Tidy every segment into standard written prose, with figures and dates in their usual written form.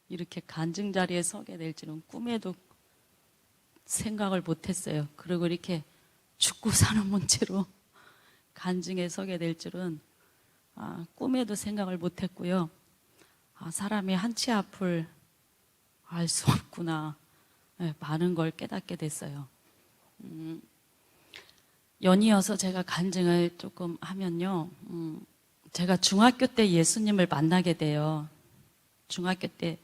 이렇게 간증 자리에 서게 될 줄은 꿈에도 생각을 못했어요. 그리고 이렇게 죽고 사는 문제로 간증에 서게 될 줄은 꿈에도 생각을 못했고요. 사람이 한치 앞을 알 수 없구나. 네, 많은 걸 깨닫게 됐어요. 연이어서 제가 간증을 조금 하면요. 제가 중학교 때 예수님을 만나게 돼요. 중학교 때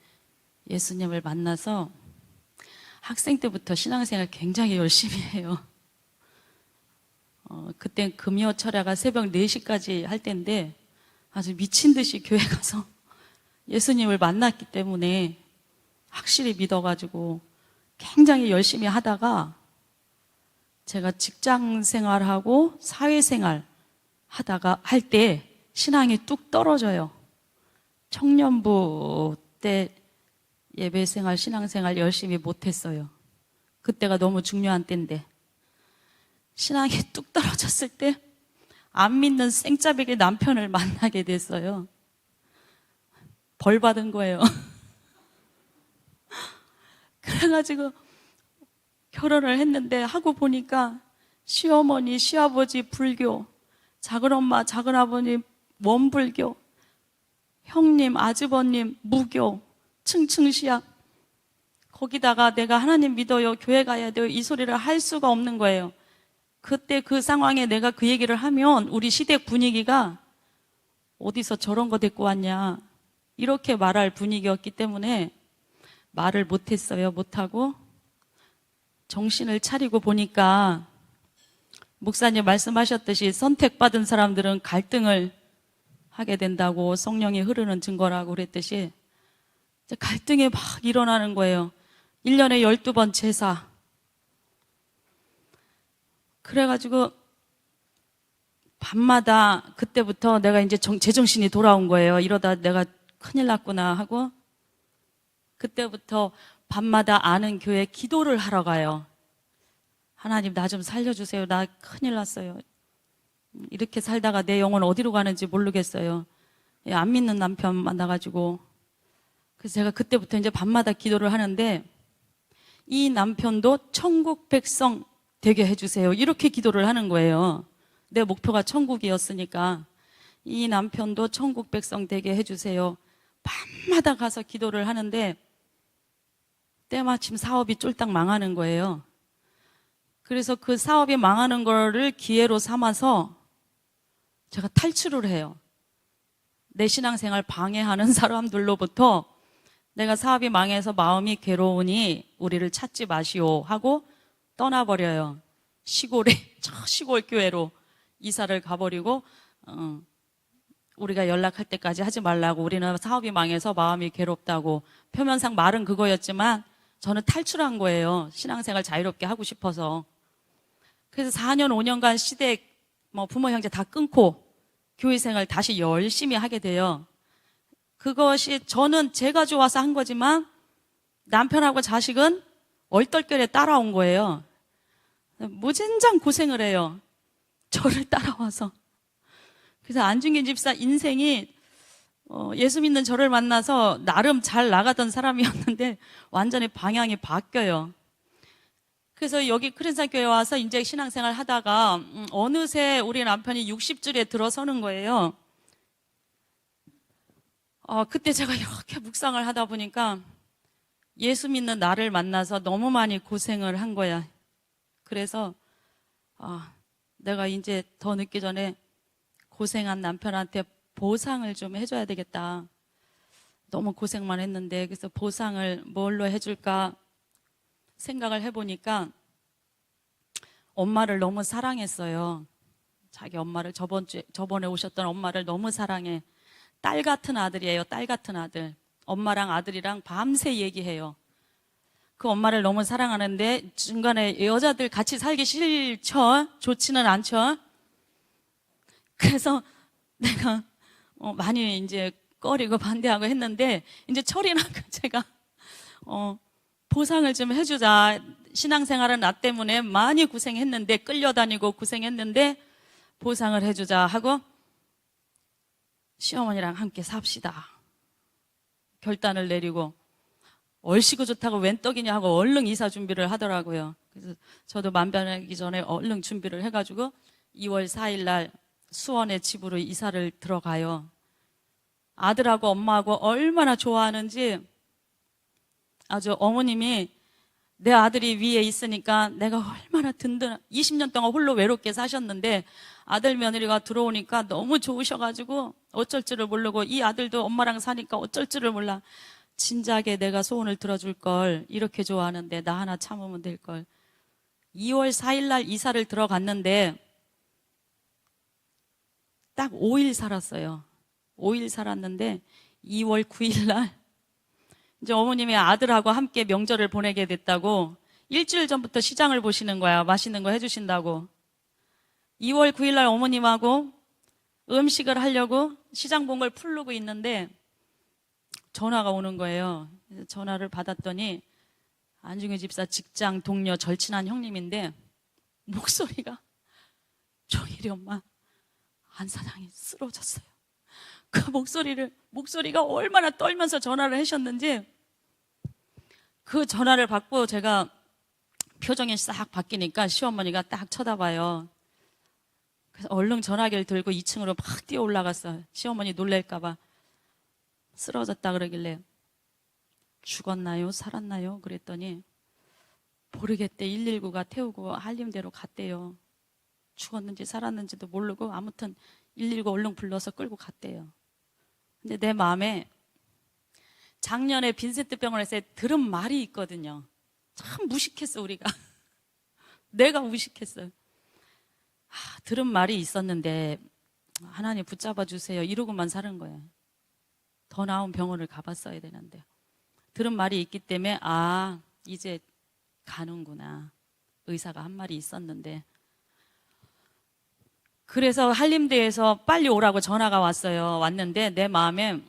예수님을 만나서 학생 때부터 신앙생활 굉장히 열심히 해요. 그땐 금요 철야가 새벽 4시까지 할 때인데 아주 미친 듯이 교회 가서 예수님을 만났기 때문에 확실히 믿어가지고 굉장히 열심히 하다가 제가 직장 생활하고 사회생활 하다가 할 때 신앙이 뚝 떨어져요. 청년부 때 예배생활, 신앙생활 열심히 못했어요. 그때가 너무 중요한 때인데 신앙이 뚝 떨어졌을 때 안 믿는 생짜배기 남편을 만나게 됐어요. 벌 받은 거예요. 그래가지고 결혼을 했는데 하고 보니까 시어머니, 시아버지 불교, 작은엄마, 작은아버님 원불교, 형님, 아주버님 무교, 층층시약. 거기다가 내가 하나님 믿어요, 교회 가야 돼요, 이 소리를 할 수가 없는 거예요. 그때 그 상황에 내가 그 얘기를 하면 우리 시댁 분위기가 어디서 저런 거 데리고 왔냐 이렇게 말할 분위기였기 때문에 말을 못했어요. 못하고 정신을 차리고 보니까 목사님 말씀하셨듯이 선택받은 사람들은 갈등을 하게 된다고, 성령이 흐르는 증거라고 그랬듯이 갈등이 막 일어나는 거예요. 1년에 12번 제사. 그래가지고 밤마다 그때부터 내가 이제 제정신이 돌아온 거예요. 이러다 내가 큰일 났구나 하고 그때부터 밤마다 아는 교회 기도를 하러 가요. 하나님 나 좀 살려주세요. 나 큰일 났어요. 이렇게 살다가 내 영혼 어디로 가는지 모르겠어요. 안 믿는 남편 만나가지고. 그래서 제가 그때부터 이제 밤마다 기도를 하는데 이 남편도 천국 백성 되게 해주세요. 이렇게 기도를 하는 거예요. 내 목표가 천국이었으니까 이 남편도 천국 백성 되게 해주세요. 밤마다 가서 기도를 하는데 때마침 사업이 쫄딱 망하는 거예요. 그래서 그 사업이 망하는 거를 기회로 삼아서 제가 탈출을 해요. 내 신앙생활 방해하는 사람들로부터 내가 사업이 망해서 마음이 괴로우니 우리를 찾지 마시오 하고 떠나버려요. 시골에, 저 시골 교회로 이사를 가버리고 우리가 연락할 때까지 하지 말라고, 우리는 사업이 망해서 마음이 괴롭다고. 표면상 말은 그거였지만 저는 탈출한 거예요. 신앙생활 자유롭게 하고 싶어서. 그래서 4년 5년간 시댁 부모 형제 다 끊고 교회생활 다시 열심히 하게 돼요. 그것이 저는 제가 좋아서 한 거지만 남편하고 자식은 얼떨결에 따라온 거예요. 무진장 고생을 해요. 저를 따라와서. 그래서 안중근 집사 인생이 예수 믿는 저를 만나서 나름 잘 나가던 사람이었는데 완전히 방향이 바뀌어요. 그래서 여기 크린산 교회 와서 이제 신앙생활 하다가 어느새 우리 남편이 60줄에 들어서는 거예요. 그때 제가 이렇게 묵상을 하다 보니까 예수 믿는 나를 만나서 너무 많이 고생을 한 거야. 그래서 내가 이제 더 늦기 전에 고생한 남편한테 보상을 좀 해줘야 되겠다. 너무 고생만 했는데, 그래서 보상을 뭘로 해줄까 생각을 해보니까 엄마를 너무 사랑했어요. 자기 엄마를 저번에 오셨던 엄마를 너무 사랑해. 딸 같은 아들이에요. 딸 같은 아들. 엄마랑 아들이랑 밤새 얘기해요. 그 엄마를 너무 사랑하는데 중간에 여자들 같이 살기 싫죠. 좋지는 않죠. 그래서 내가 많이 이제 꺼리고 반대하고 했는데 이제 철이 나고 제가 보상을 좀 해주자. 신앙생활은 나 때문에 많이 고생했는데, 끌려다니고 고생했는데 보상을 해주자 하고 시어머니랑 함께 삽시다 결단을 내리고 얼씨구 좋다고 웬 떡이냐 하고 얼른 이사 준비를 하더라고요. 그래서 저도 만병하기 전에 얼른 준비를 해가지고 2월 4일 날 수원의 집으로 이사를 들어가요. 아들하고 엄마하고 얼마나 좋아하는지 아주 어머님이 내 아들이 위에 있으니까 내가 얼마나 든든, 20년 동안 홀로 외롭게 사셨는데 아들 며느리가 들어오니까 너무 좋으셔가지고 어쩔 줄을 모르고 이 아들도 엄마랑 사니까 어쩔 줄을 몰라. 진작에 내가 소원을 들어줄 걸, 이렇게 좋아하는데 나 하나 참으면 될 걸. 2월 4일 날 이사를 들어갔는데 딱 5일 살았어요. 5일 살았는데 2월 9일 날 이제 어머님이 아들하고 함께 명절을 보내게 됐다고 일주일 전부터 시장을 보시는 거야. 맛있는 거 해주신다고. 2월 9일 날 어머님하고 음식을 하려고 시장 본 걸 풀르고 있는데 전화가 오는 거예요. 전화를 받았더니 안중근 집사 직장 동료 절친한 형님인데 목소리가 정일이 엄마 안 사장이 쓰러졌어요. 그 목소리가 얼마나 떨면서 전화를 하셨는지 그 전화를 받고 제가 표정이 싹 바뀌니까 시어머니가 딱 쳐다봐요. 그래서 얼른 전화기를 들고 2층으로 막 뛰어 올라갔어요. 시어머니 놀랄까봐. 쓰러졌다 그러길래 죽었나요? 살았나요? 그랬더니 모르겠대. 119가 태우고 한림대로 갔대요. 죽었는지 살았는지도 모르고 아무튼 119 얼른 불러서 끌고 갔대요. 근데 내 마음에 작년에 빈센트 병원에서 들은 말이 있거든요. 참 무식했어 우리가. 내가 무식했어요. 들은 말이 있었는데 하나님 붙잡아 주세요 이러고만 사는 거예요. 더 나은 병원을 가봤어야 되는데 들은 말이 있기 때문에 이제 가는구나. 의사가 한 말이 있었는데 그래서 한림대에서 빨리 오라고 전화가 왔어요. 왔는데 내 마음에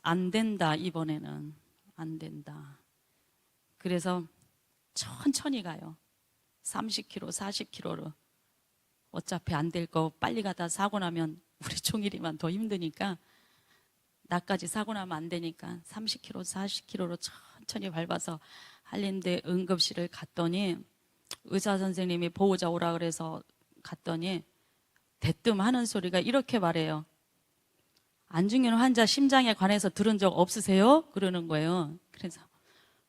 안 된다. 이번에는 안 된다. 그래서 천천히 가요. 30km, 40km로. 어차피 안 될 거 빨리 가다 사고 나면 우리 종일이만 더 힘드니까 나까지 사고 나면 안 되니까 30km, 40km로 천천히 밟아서 한림대 응급실을 갔더니 의사 선생님이 보호자 오라 그래서 갔더니 대뜸 하는 소리가 이렇게 말해요. 안중근 환자 심장에 관해서 들은 적 없으세요? 그러는 거예요. 그래서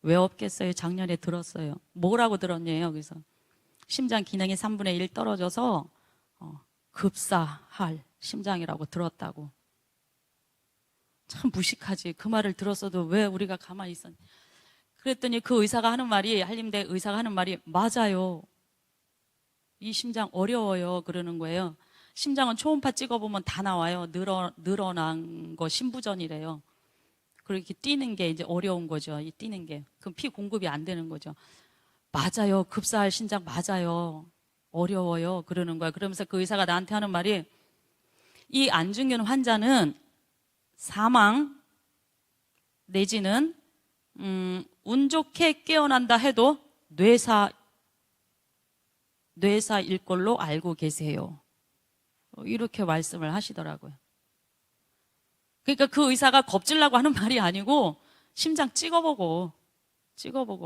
왜 없겠어요? 작년에 들었어요. 뭐라고 들었냐요? 그래서 심장 기능이 3분의 1 떨어져서 급사할 심장이라고 들었다고. 참 무식하지. 그 말을 들었어도 왜 우리가 가만히 있었니? 그랬더니 그 의사가 하는 말이, 한림대 의사가 하는 말이 맞아요. 이 심장 어려워요. 그러는 거예요. 심장은 초음파 찍어보면 다 나와요. 늘어난 거 심부전이래요. 그렇게 뛰는 게 이제 어려운 거죠. 이 뛰는 게. 그럼 피 공급이 안 되는 거죠. 맞아요. 급사할 심장 맞아요. 어려워요. 그러는 거야. 그러면서 그 의사가 나한테 하는 말이 이 안중근 환자는 사망 내지는 운 좋게 깨어난다 해도 뇌사일 걸로 알고 계세요. 이렇게 말씀을 하시더라고요. 그러니까 그 의사가 겁질라고 하는 말이 아니고 심장 찍어보고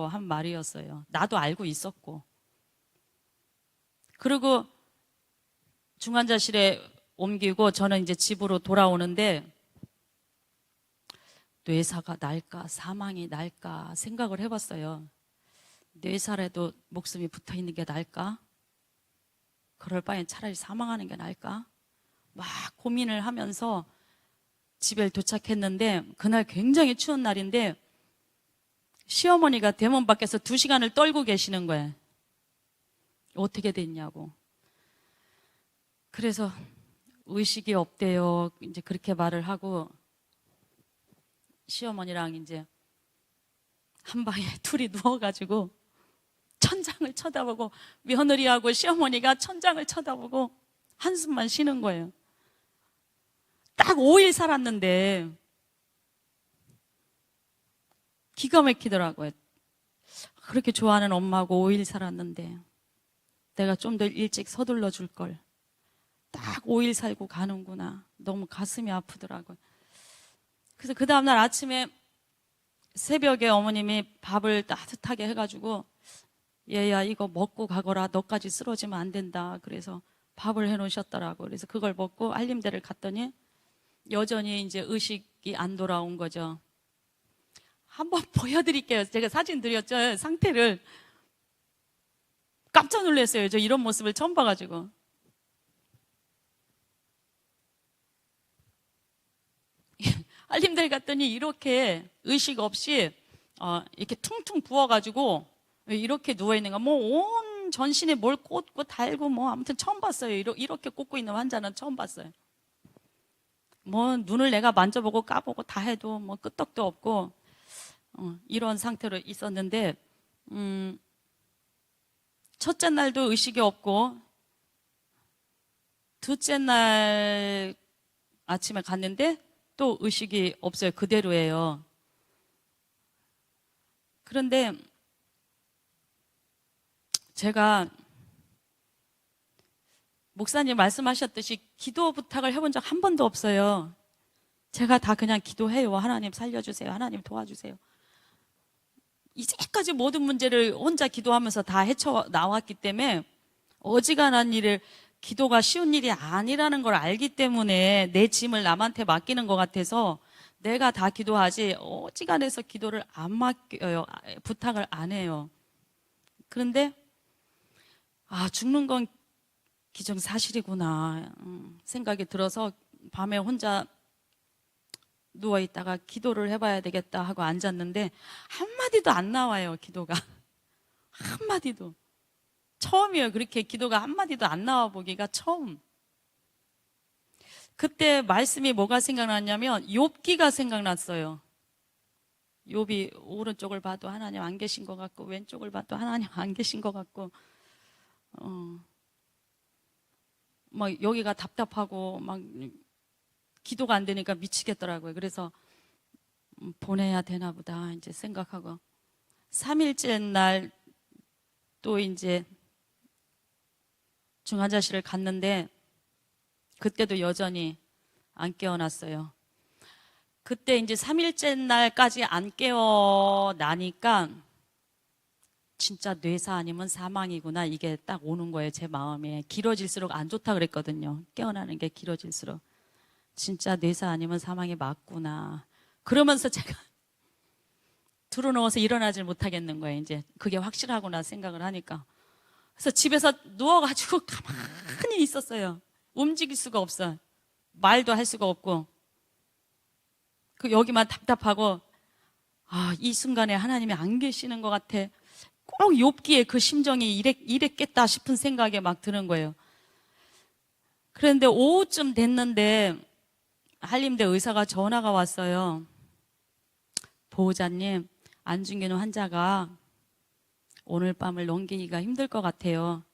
한 말이었어요. 나도 알고 있었고. 그리고 중환자실에 옮기고 저는 이제 집으로 돌아오는데 뇌사가 날까 사망이 날까 생각을 해봤어요. 뇌사라도 목숨이 붙어있는 게 나을까? 그럴 바엔 차라리 사망하는 게 나을까? 막 고민을 하면서 집에 도착했는데 그날 굉장히 추운 날인데 시어머니가 대문 밖에서 2시간을 떨고 계시는 거예요. 어떻게 됐냐고. 그래서 의식이 없대요. 이제 그렇게 말을 하고 시어머니랑 이제 한 방에 둘이 누워가지고 천장을 쳐다보고 며느리하고 시어머니가 천장을 쳐다보고 한숨만 쉬는 거예요. 딱 5일 살았는데 기가 막히더라고요. 그렇게 좋아하는 엄마하고 5일 살았는데 내가 좀 더 일찍 서둘러 줄 걸. 딱 5일 살고 가는구나. 너무 가슴이 아프더라고요. 그래서 그 다음날 아침에 새벽에 어머님이 밥을 따뜻하게 해가지고 얘야 이거 먹고 가거라, 너까지 쓰러지면 안 된다. 그래서 밥을 해놓으셨더라고. 그래서 그걸 먹고 한림대를 갔더니 여전히 이제 의식이 안 돌아온 거죠. 한번 보여드릴게요. 제가 사진 드렸죠. 상태를 깜짝 놀랐어요. 저 이런 모습을 처음 봐가지고. 한림대를 갔더니 이렇게 의식 없이 이렇게 퉁퉁 부어가지고 이렇게 누워있는 거, 뭐 온 전신에 뭘 꽂고 달고 뭐 아무튼 처음 봤어요. 이렇게 꽂고 있는 환자는 처음 봤어요. 뭐 눈을 내가 만져보고 까보고 다 해도 뭐 끄떡도 없고 이런 상태로 있었는데 첫째 날도 의식이 없고 둘째 날 아침에 갔는데 또 의식이 없어요. 그대로예요. 그런데 제가 목사님 말씀하셨듯이 기도 부탁을 해본 적 한 번도 없어요. 제가 다 그냥 기도해요. 하나님 살려주세요. 하나님 도와주세요. 이제까지 모든 문제를 혼자 기도하면서 다 헤쳐나왔기 때문에 어지간한 일을, 기도가 쉬운 일이 아니라는 걸 알기 때문에 내 짐을 남한테 맡기는 것 같아서 내가 다 기도하지 어지간해서 기도를 안 맡겨요. 부탁을 안 해요. 그런데 죽는 건 기정사실이구나 생각이 들어서 밤에 혼자 누워있다가 기도를 해봐야 되겠다 하고 앉았는데 한마디도 안 나와요. 기도가 한마디도. 처음이에요. 그렇게 기도가 한마디도 안 나와 보기가 처음. 그때 말씀이 뭐가 생각났냐면 욥기가 생각났어요. 욥이 오른쪽을 봐도 하나님 안 계신 것 같고 왼쪽을 봐도 하나님 안 계신 것 같고 막 여기가 답답하고 막 기도가 안 되니까 미치겠더라고요. 그래서 보내야 되나 보다 이제 생각하고 3일째 날 또 이제 중환자실을 갔는데 그때도 여전히 안 깨어났어요. 그때 이제 3일째 날까지 안 깨어나니까 진짜 뇌사 아니면 사망이구나 이게 딱 오는 거예요. 제 마음에. 길어질수록 안 좋다 그랬거든요. 깨어나는 게 길어질수록. 진짜 뇌사 아니면 사망이 맞구나. 그러면서 제가 들어누워서 일어나질 못하겠는 거예요. 이제 그게 확실하구나 생각을 하니까. 그래서 집에서 누워가지고 가만히 있었어요. 움직일 수가 없어. 말도 할 수가 없고. 그 여기만 답답하고 이 순간에 하나님이 안 계시는 것 같아. 꼭 욥기에 그 심정이 이랬겠다 싶은 생각이 막 드는 거예요. 그런데 오후쯤 됐는데 한림대 의사가 전화가 왔어요. 보호자님, 안중근 환자가 오늘 밤을 넘기기가 힘들 것 같아요.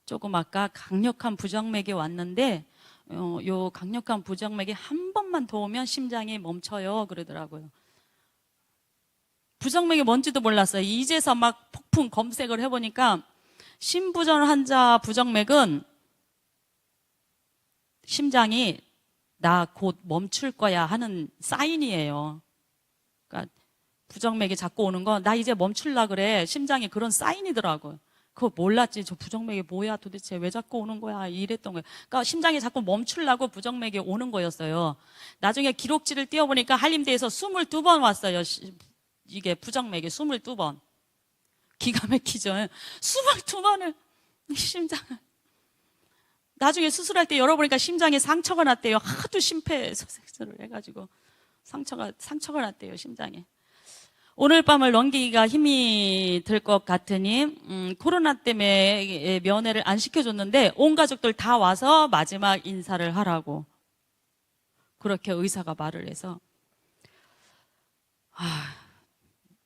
조금 아까 강력한 부정맥이 왔는데 요 강력한 부정맥이 한 번만 더 오면 심장이 멈춰요 그러더라고요. 부정맥이 뭔지도 몰랐어요. 이제서 막 폭풍 검색을 해보니까 심부전 환자 부정맥은 심장이 나 곧 멈출 거야 하는 사인이에요. 그러니까 부정맥이 자꾸 오는 건 나 이제 멈출라 그래. 심장이 그런 사인이더라고요. 그거 몰랐지. 저 부정맥이 뭐야 도대체 왜 자꾸 오는 거야 이랬던 거예요. 그러니까 심장이 자꾸 멈추려고 부정맥이 오는 거였어요. 나중에 기록지를 띄워보니까 한림대에서 22번 왔어요. 이게 부정맥이 22번. 기가 막히죠. 22번을 심장을. 나중에 수술할 때 열어보니까 심장에 상처가 났대요. 하도 심폐소생술을 해가지고 상처가 났대요 심장에. 오늘 밤을 넘기기가 힘이 들 것 같으니 코로나 때문에 면회를 안 시켜줬는데 온 가족들 다 와서 마지막 인사를 하라고 그렇게 의사가 말을 해서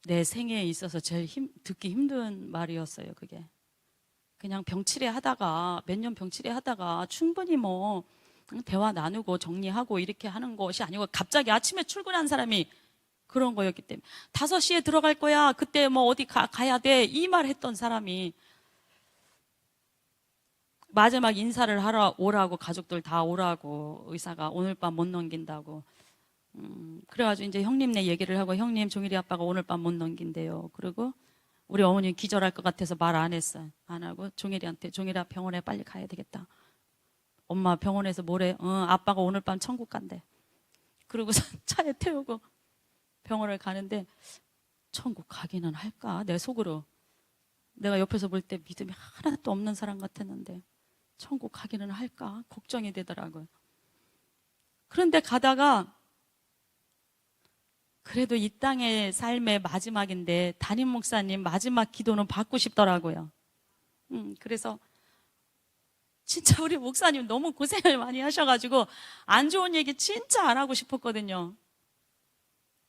내 생애에 있어서 제일 듣기 힘든 말이었어요. 그게 그냥 병치레 하다가 몇 년 병치레 하다가 충분히 뭐 대화 나누고 정리하고 이렇게 하는 것이 아니고 갑자기 아침에 출근한 사람이 그런 거였기 때문에 5시에 들어갈 거야. 그때 뭐 어디 가야 돼. 이 말 했던 사람이 마지막 인사를 하러 오라고 가족들 다 오라고 의사가 오늘 밤 못 넘긴다고 그래가지고 이제 형님네 얘기를 하고, 형님 종일이 아빠가 오늘 밤 못 넘긴대요. 그리고 우리 어머니 기절할 것 같아서 말 안 했어요. 안 하고 종일이한테, 종일아 병원에 빨리 가야 되겠다. 엄마 병원에서 뭐래? 아빠가 오늘 밤 천국 간대. 그러고서 차에 태우고 병원을 가는데, 천국 가기는 할까? 내 속으로. 내가 옆에서 볼 때 믿음이 하나도 없는 사람 같았는데 천국 가기는 할까? 걱정이 되더라고요. 그런데 가다가 그래도 이 땅의 삶의 마지막인데 담임 목사님 마지막 기도는 받고 싶더라고요. 그래서 진짜 우리 목사님 너무 고생을 많이 하셔가지고 안 좋은 얘기 진짜 안 하고 싶었거든요.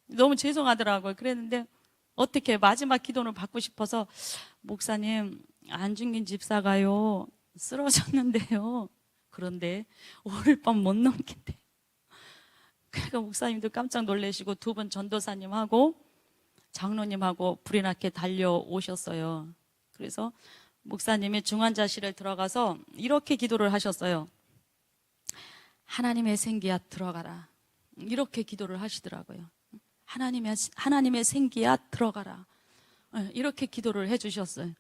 너무 죄송하더라고요. 그랬는데 어떻게 마지막 기도는 받고 싶어서, 목사님 안중근 집사가요 쓰러졌는데요, 그런데 오늘 밤 못 넘긴대. 그러니까 목사님도 깜짝 놀라시고 두 분 전도사님하고 장로님하고 불이 나게 달려오셨어요. 그래서 목사님이 중환자실에 들어가서 이렇게 기도를 하셨어요. 하나님의 생기야 들어가라. 이렇게 기도를 하시더라고요. 하나님의 생기야 들어가라. 이렇게 기도를 해주셨어요.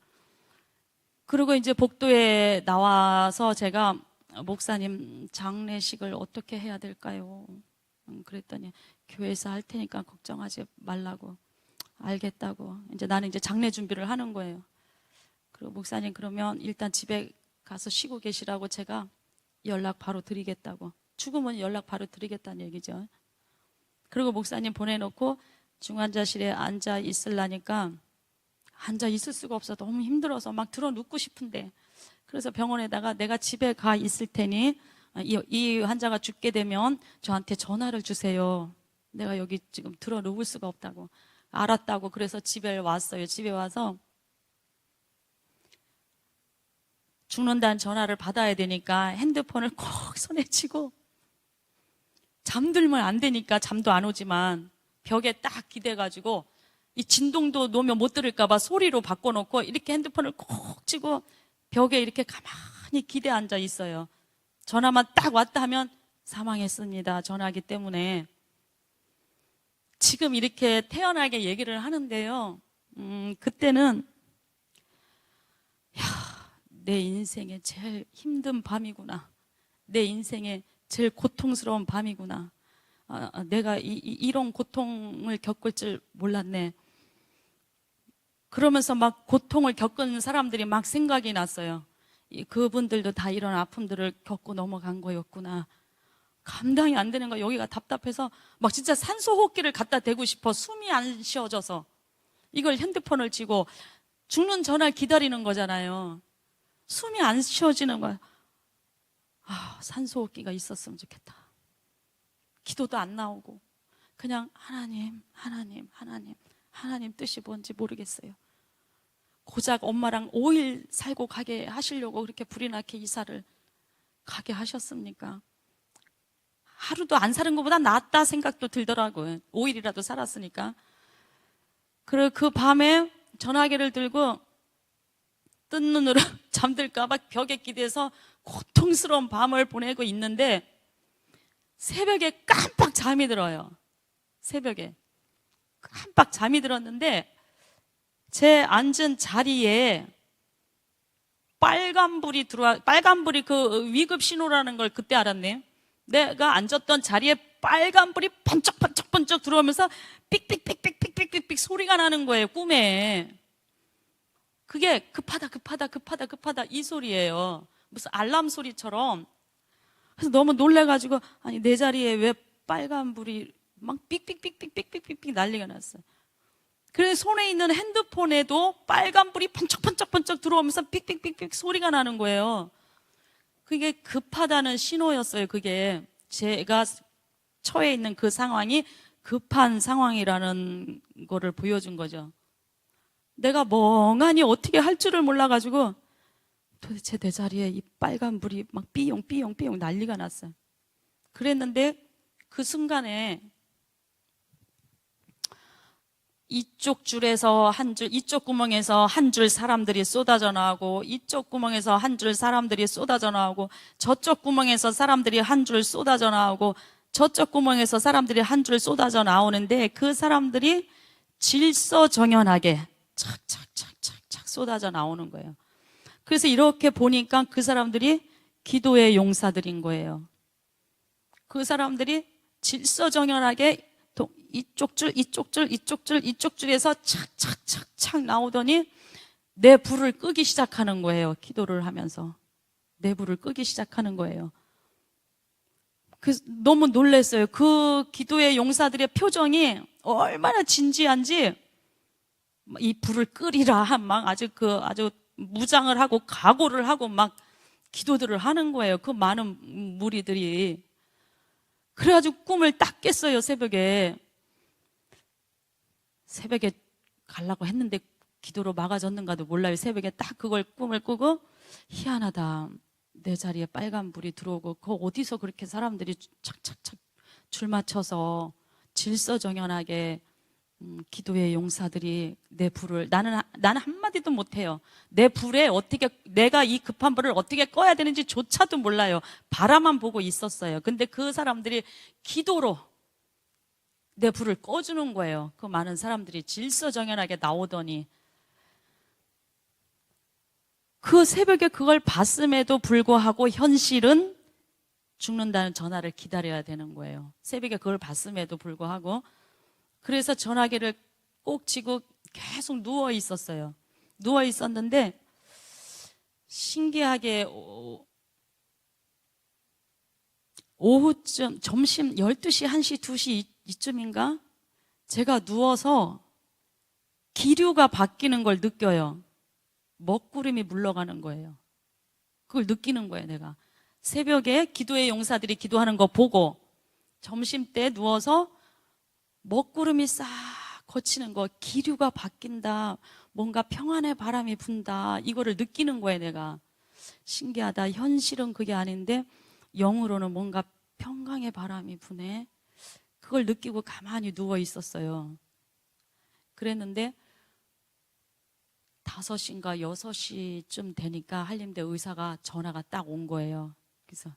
그리고 이제 복도에 나와서 제가, 목사님 장례식을 어떻게 해야 될까요? 그랬더니 교회에서 할 테니까 걱정하지 말라고. 알겠다고. 이제 나는 이제 장례 준비를 하는 거예요. 그리고 목사님 그러면 일단 집에 가서 쉬고 계시라고 제가 연락 바로 드리겠다고. 죽으면 연락 바로 드리겠다는 얘기죠. 그리고 목사님 보내놓고 중환자실에 앉아 있으려니까 앉아 있을 수가 없어. 너무 힘들어서 막 들어 눕고 싶은데, 그래서 병원에다가 내가 집에 가 있을 테니 이 환자가 죽게 되면 저한테 전화를 주세요. 내가 여기 지금 들어 누울 수가 없다고. 알았다고. 그래서 집에 왔어요. 집에 와서 죽는다는 전화를 받아야 되니까 핸드폰을 꼭 손에 쥐고, 잠들면 안 되니까 잠도 안 오지만 벽에 딱 기대가지고 이 진동도 놓으면 못 들을까봐 소리로 바꿔놓고 이렇게 핸드폰을 꼭 쥐고 벽에 이렇게 가만히 기대 앉아 있어요. 전화만 딱 왔다 하면 사망했습니다. 전화기 때문에. 지금 이렇게 태연하게 얘기를 하는데요. 그때는 내 인생의 제일 힘든 밤이구나. 내 인생의 제일 고통스러운 밤이구나. 내가 이런 고통을 겪을 줄 몰랐네. 그러면서 막 고통을 겪은 사람들이 막 생각이 났어요. 그분들도 다 이런 아픔들을 겪고 넘어간 거였구나. 감당이 안 되는 거야. 여기가 답답해서 막 진짜 산소호흡기를 갖다 대고 싶어. 숨이 안 쉬어져서. 이걸 핸드폰을 쥐고 죽는 전화를 기다리는 거잖아요. 숨이 안 쉬어지는 거야. 산소호흡기가 있었으면 좋겠다. 기도도 안 나오고 그냥 하나님 뜻이 뭔지 모르겠어요. 고작 엄마랑 5일 살고 가게 하시려고 그렇게 불이 나게 이사를 가게 하셨습니까? 하루도 안 사는 것보다 낫다 생각도 들더라고요. 5일이라도 살았으니까. 그리고 그 밤에 전화기를 들고 뜬 눈으로 잠들까봐 벽에 기대서 고통스러운 밤을 보내고 있는데, 새벽에 깜빡 잠이 들어요. 새벽에 깜빡 잠이 들었는데 제 앉은 자리에 빨간불이 그 위급 신호라는 걸 그때 알았네요. 내가 앉았던 자리에 빨간불이 번쩍번쩍 들어오면서 삑삑삑삑삑삑삑 소리가 나는 거예요. 꿈에. 그게 급하다 이 소리예요. 무슨 알람 소리처럼. 그래서 너무 놀래가지고, 아니 내 자리에 왜 빨간불이 막 삑삑삑삑삑삑삑 난리가 났어요. 그래서 손에 있는 핸드폰에도 빨간불이 번쩍번쩍 들어오면서 삑삑삑삑 소리가 나는 거예요. 그게 급하다는 신호였어요. 그게 제가 처해 있는 그 상황이 급한 상황이라는 거를 보여준 거죠. 내가 멍하니 어떻게 할 줄을 몰라가지고 도대체 내 자리에 이 빨간불이 막 삐용삐용 난리가 났어요. 그랬는데 그 순간에 이쪽 줄에서 한 줄, 이쪽 구멍에서 한 줄 사람들이 쏟아져 나오고, 이쪽 구멍에서 한 줄 사람들이 쏟아져 나오고, 저쪽 구멍에서 사람들이 한 줄 쏟아져 나오고, 저쪽 구멍에서 사람들이 한 줄 쏟아져 나오는데 그 사람들이 질서정연하게 착착착착착 쏟아져 나오는 거예요. 그래서 이렇게 보니까 그 사람들이 기도의 용사들인 거예요. 그 사람들이 질서정연하게 이쪽 줄, 이쪽 줄, 이쪽 줄, 이쪽 줄에서 착착착착 나오더니 내 불을 끄기 시작하는 거예요. 기도를 하면서 내 불을 끄기 시작하는 거예요. 너무 놀랐어요. 그 기도의 용사들의 표정이 얼마나 진지한지, 이 불을 끄리라 막 아주 무장을 하고 각오를 하고 막 기도들을 하는 거예요. 그 많은 무리들이. 그래가지고 꿈을 딱 깼어요. 새벽에 가려고 했는데 기도로 막아졌는가도 몰라요. 새벽에 딱 그걸 꿈을 꾸고, 희한하다, 내 자리에 빨간 불이 들어오고 그 어디서 그렇게 사람들이 착착착 줄 맞춰서 질서정연하게 기도의 용사들이 내 불을, 나는 한마디도 못해요. 내 불에 어떻게, 내가 이 급한 불을 어떻게 꺼야 되는지 조차도 몰라요. 바라만 보고 있었어요. 근데 그 사람들이 기도로 내 불을 꺼주는 거예요. 그 많은 사람들이 질서정연하게 나오더니, 그 새벽에 그걸 봤음에도 불구하고 현실은 죽는다는 전화를 기다려야 되는 거예요. 새벽에 그걸 봤음에도 불구하고. 그래서 전화기를 꼭 쥐고 계속 누워 있었어요. 누워 있었는데 신기하게 오후쯤, 점심 12시, 1시, 2시 이쯤인가? 제가 누워서 기류가 바뀌는 걸 느껴요. 먹구름이 물러가는 거예요. 그걸 느끼는 거예요. 내가 새벽에 기도의 용사들이 기도하는 거 보고 점심때 누워서 먹구름이 싹 거치는 거, 기류가 바뀐다, 뭔가 평안의 바람이 분다, 이거를 느끼는 거예요. 내가 신기하다, 현실은 그게 아닌데 영으로는 뭔가 평강의 바람이 부네. 그걸 느끼고 가만히 누워 있었어요. 그랬는데 5시인가 6시쯤 되니까 한림대 의사가 전화가 딱 온 거예요. 그래서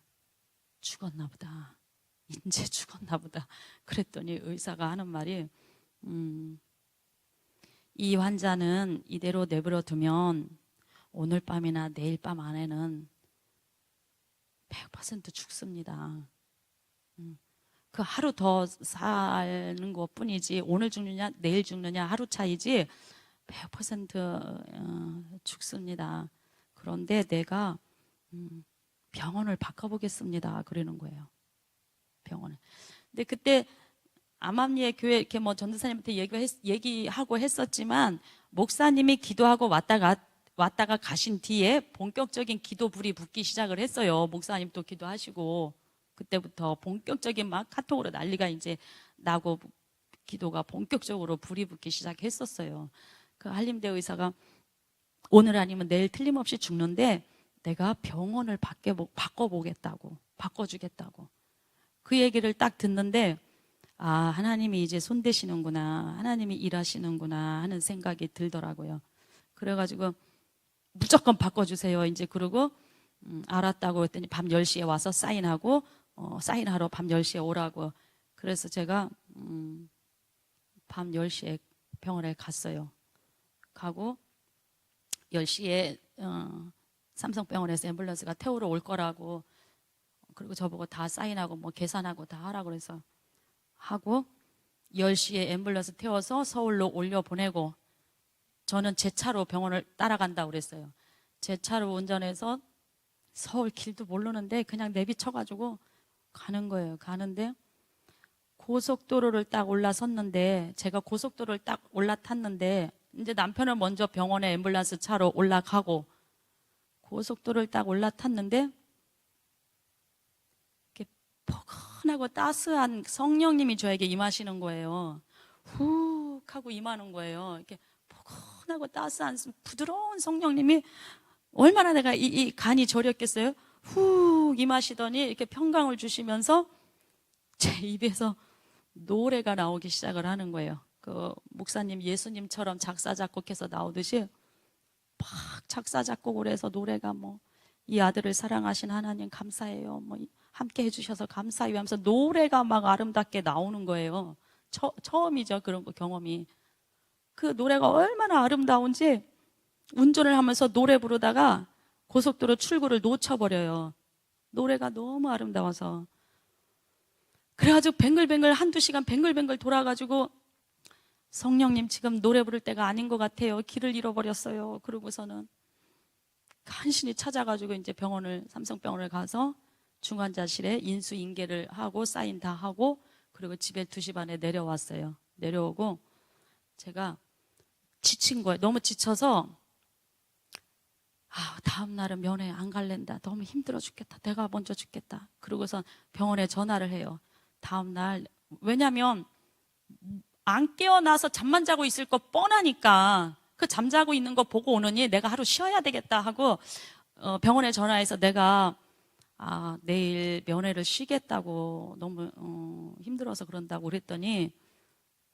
죽었나 보다, 이제 죽었나 보다. 그랬더니 의사가 하는 말이, 이 환자는 이대로 내버려 두면 오늘 밤이나 내일 밤 안에는 100% 죽습니다. 그 하루 더 사는 것 뿐이지, 오늘 죽느냐 내일 죽느냐 하루 차이지 100% 죽습니다. 그런데 내가 병원을 바꿔보겠습니다. 그러는 거예요. 병원을. 근데 그때 암암리에 교회 이렇게 뭐 전도사님한테 얘기하고 했었지만, 목사님이 기도하고 왔다가 가신 뒤에 본격적인 기도 불이 붙기 시작을 했어요. 목사님 또 기도하시고 그때부터 본격적인 막 카톡으로 난리가 이제 나고 기도가 본격적으로 불이 붙기 시작했었어요. 그 한림대 의사가 오늘 아니면 내일 틀림없이 죽는데 내가 병원을 바꿔보겠다고, 바꿔주겠다고, 그 얘기를 딱 듣는데, 아, 하나님이 이제 손대시는구나, 하나님이 일하시는구나 하는 생각이 들더라고요. 그래가지고 무조건 바꿔주세요 이제. 그러고 알았다고 했더니 밤 10시에 와서 사인하고, 사인하러 밤 10시에 오라고. 그래서 제가 밤 10시에 병원에 갔어요. 가고 10시에 삼성병원에서 앰뷸런스가 태우러 올 거라고, 그리고 저보고 다 사인하고 뭐 계산하고 다 하라고 그래서 하고, 10시에 앰뷸런스 태워서 서울로 올려보내고, 저는 제 차로 병원을 따라간다고 그랬어요. 제 차로 운전해서 서울 길도 모르는데 그냥 내비쳐가지고 가는 거예요. 가는데 고속도로를 딱 올라섰는데, 제가 고속도로를 딱 올라탔는데, 이제 남편은 먼저 병원에 앰뷸런스 차로 올라가고, 고속도로를 딱 올라탔는데 이렇게 포근하고 따스한 성령님이 저에게 임하시는 거예요. 훅 하고 임하는 거예요. 이렇게 포근하고 따스한 부드러운 성령님이, 얼마나 내가 이 간이 저렸겠어요. 훅 임하시더니 이렇게 평강을 주시면서 제 입에서 노래가 나오기 시작을 하는 거예요. 그 목사님, 예수님처럼 작사 작곡해서 나오듯이 막 작사 작곡을 해서 노래가 뭐, 이 아들을 사랑하신 하나님 감사해요, 뭐 함께 해주셔서 감사해요 하면서 노래가 막 아름답게 나오는 거예요. 처음이죠. 그런 거 경험이. 그 노래가 얼마나 아름다운지 운전을 하면서 노래 부르다가 고속도로 출구를 놓쳐버려요. 노래가 너무 아름다워서. 그래가지고 뱅글뱅글 한두 시간 뱅글뱅글 돌아가지고 성령님 지금 노래 부를 때가 아닌 것 같아요. 길을 잃어버렸어요. 그러고서는 간신히 찾아가지고 이제 삼성병원을 가서 중환자실에 인수인계를 하고 사인 다 하고 그리고 집에 2시 반에 내려왔어요. 내려오고 제가 지친 거예요. 너무 지쳐서 다음 날은 면회 안 갈랜다. 너무 힘들어 죽겠다. 내가 먼저 죽겠다. 그러고서 병원에 전화를 해요. 다음 날 왜냐면 안 깨어나서 잠만 자고 있을 거 뻔하니까 그 잠자고 있는 거 보고 오느니 내가 하루 쉬어야 되겠다 하고 병원에 전화해서 내가 내일 면회를 쉬겠다고 너무 힘들어서 그런다고 그랬더니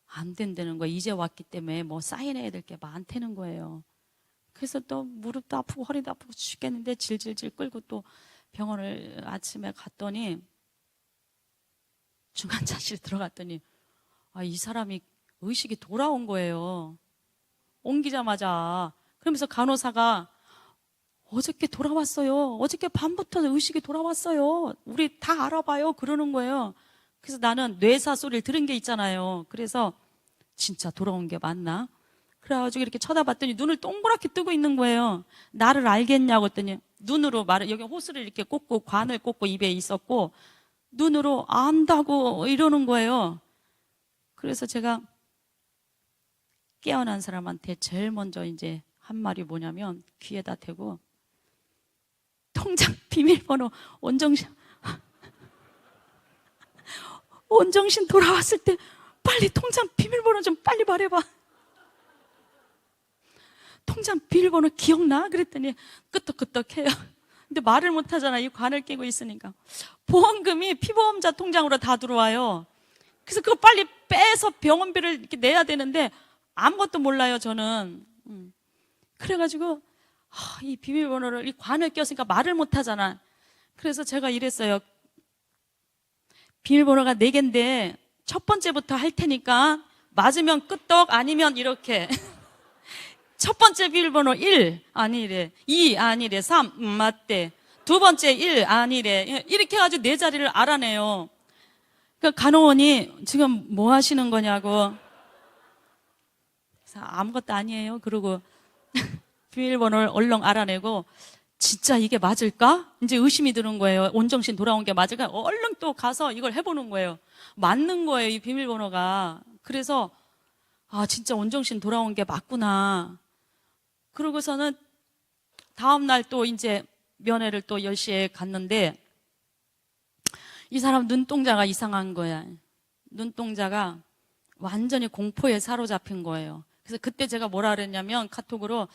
안 된다는 거예요. 이제 왔기 때문에 뭐 사인해야 될 게 많다는 거예요. 그래서 또 무릎도 아프고 허리도 아프고 죽겠는데 질질질 끌고 또 병원을 아침에 갔더니 중환자실에 들어갔더니 이 사람이 의식이 돌아온 거예요. 옮기자마자. 그러면서 간호사가 어저께 돌아왔어요. 어저께 밤부터 의식이 돌아왔어요. 우리 다 알아봐요. 그러는 거예요. 그래서 나는 뇌사 소리를 들은 게 있잖아요. 그래서 진짜 돌아온 게 맞나? 그래가지고 이렇게 쳐다봤더니 눈을 동그랗게 뜨고 있는 거예요. 나를 알겠냐고 했더니 눈으로 여기 호스를 이렇게 꽂고 관을 꽂고 입에 있었고 눈으로 안다고 이러는 거예요. 그래서 제가 깨어난 사람한테 제일 먼저 이제 한 말이 뭐냐면 귀에다 대고 통장 비밀번호 온정신 돌아왔을 때 빨리 통장 비밀번호 좀 빨리 말해봐. 통장 비밀번호 기억나? 그랬더니 끄떡끄떡해요. 근데 말을 못하잖아. 이 관을 끼고 있으니까. 보험금이 피보험자 통장으로 다 들어와요. 그래서 그거 빨리 빼서 병원비를 이렇게 내야 되는데 아무것도 몰라요, 저는. 그래가지고 이 비밀번호를 이 관을 꼈으니까 말을 못하잖아. 그래서 제가 이랬어요. 비밀번호가 4개인데 첫 번째부터 할 테니까 맞으면 끄떡 아니면 이렇게 첫 번째 비밀번호 1 아니래, 2 아니래, 3 맞대, 두 번째 1 아니래, 이렇게 해가지고 4자리를 알아내요. 그러니까 간호원이 지금 뭐 하시는 거냐고. 그래서 아무것도 아니에요. 그러고 비밀번호를 얼렁 알아내고 진짜 이게 맞을까? 이제 의심이 드는 거예요. 온정신 돌아온 게 맞을까? 얼른 또 가서 이걸 해보는 거예요. 맞는 거예요, 이 비밀번호가. 그래서 진짜 온정신 돌아온 게 맞구나. 그러고서는 다음날 또 이제 면회를 또 10시에 갔는데 이 사람 눈동자가 이상한 거야. 눈동자가 완전히 공포에 사로잡힌 거예요. 그래서 그때 제가 뭐라 그랬냐면 카톡으로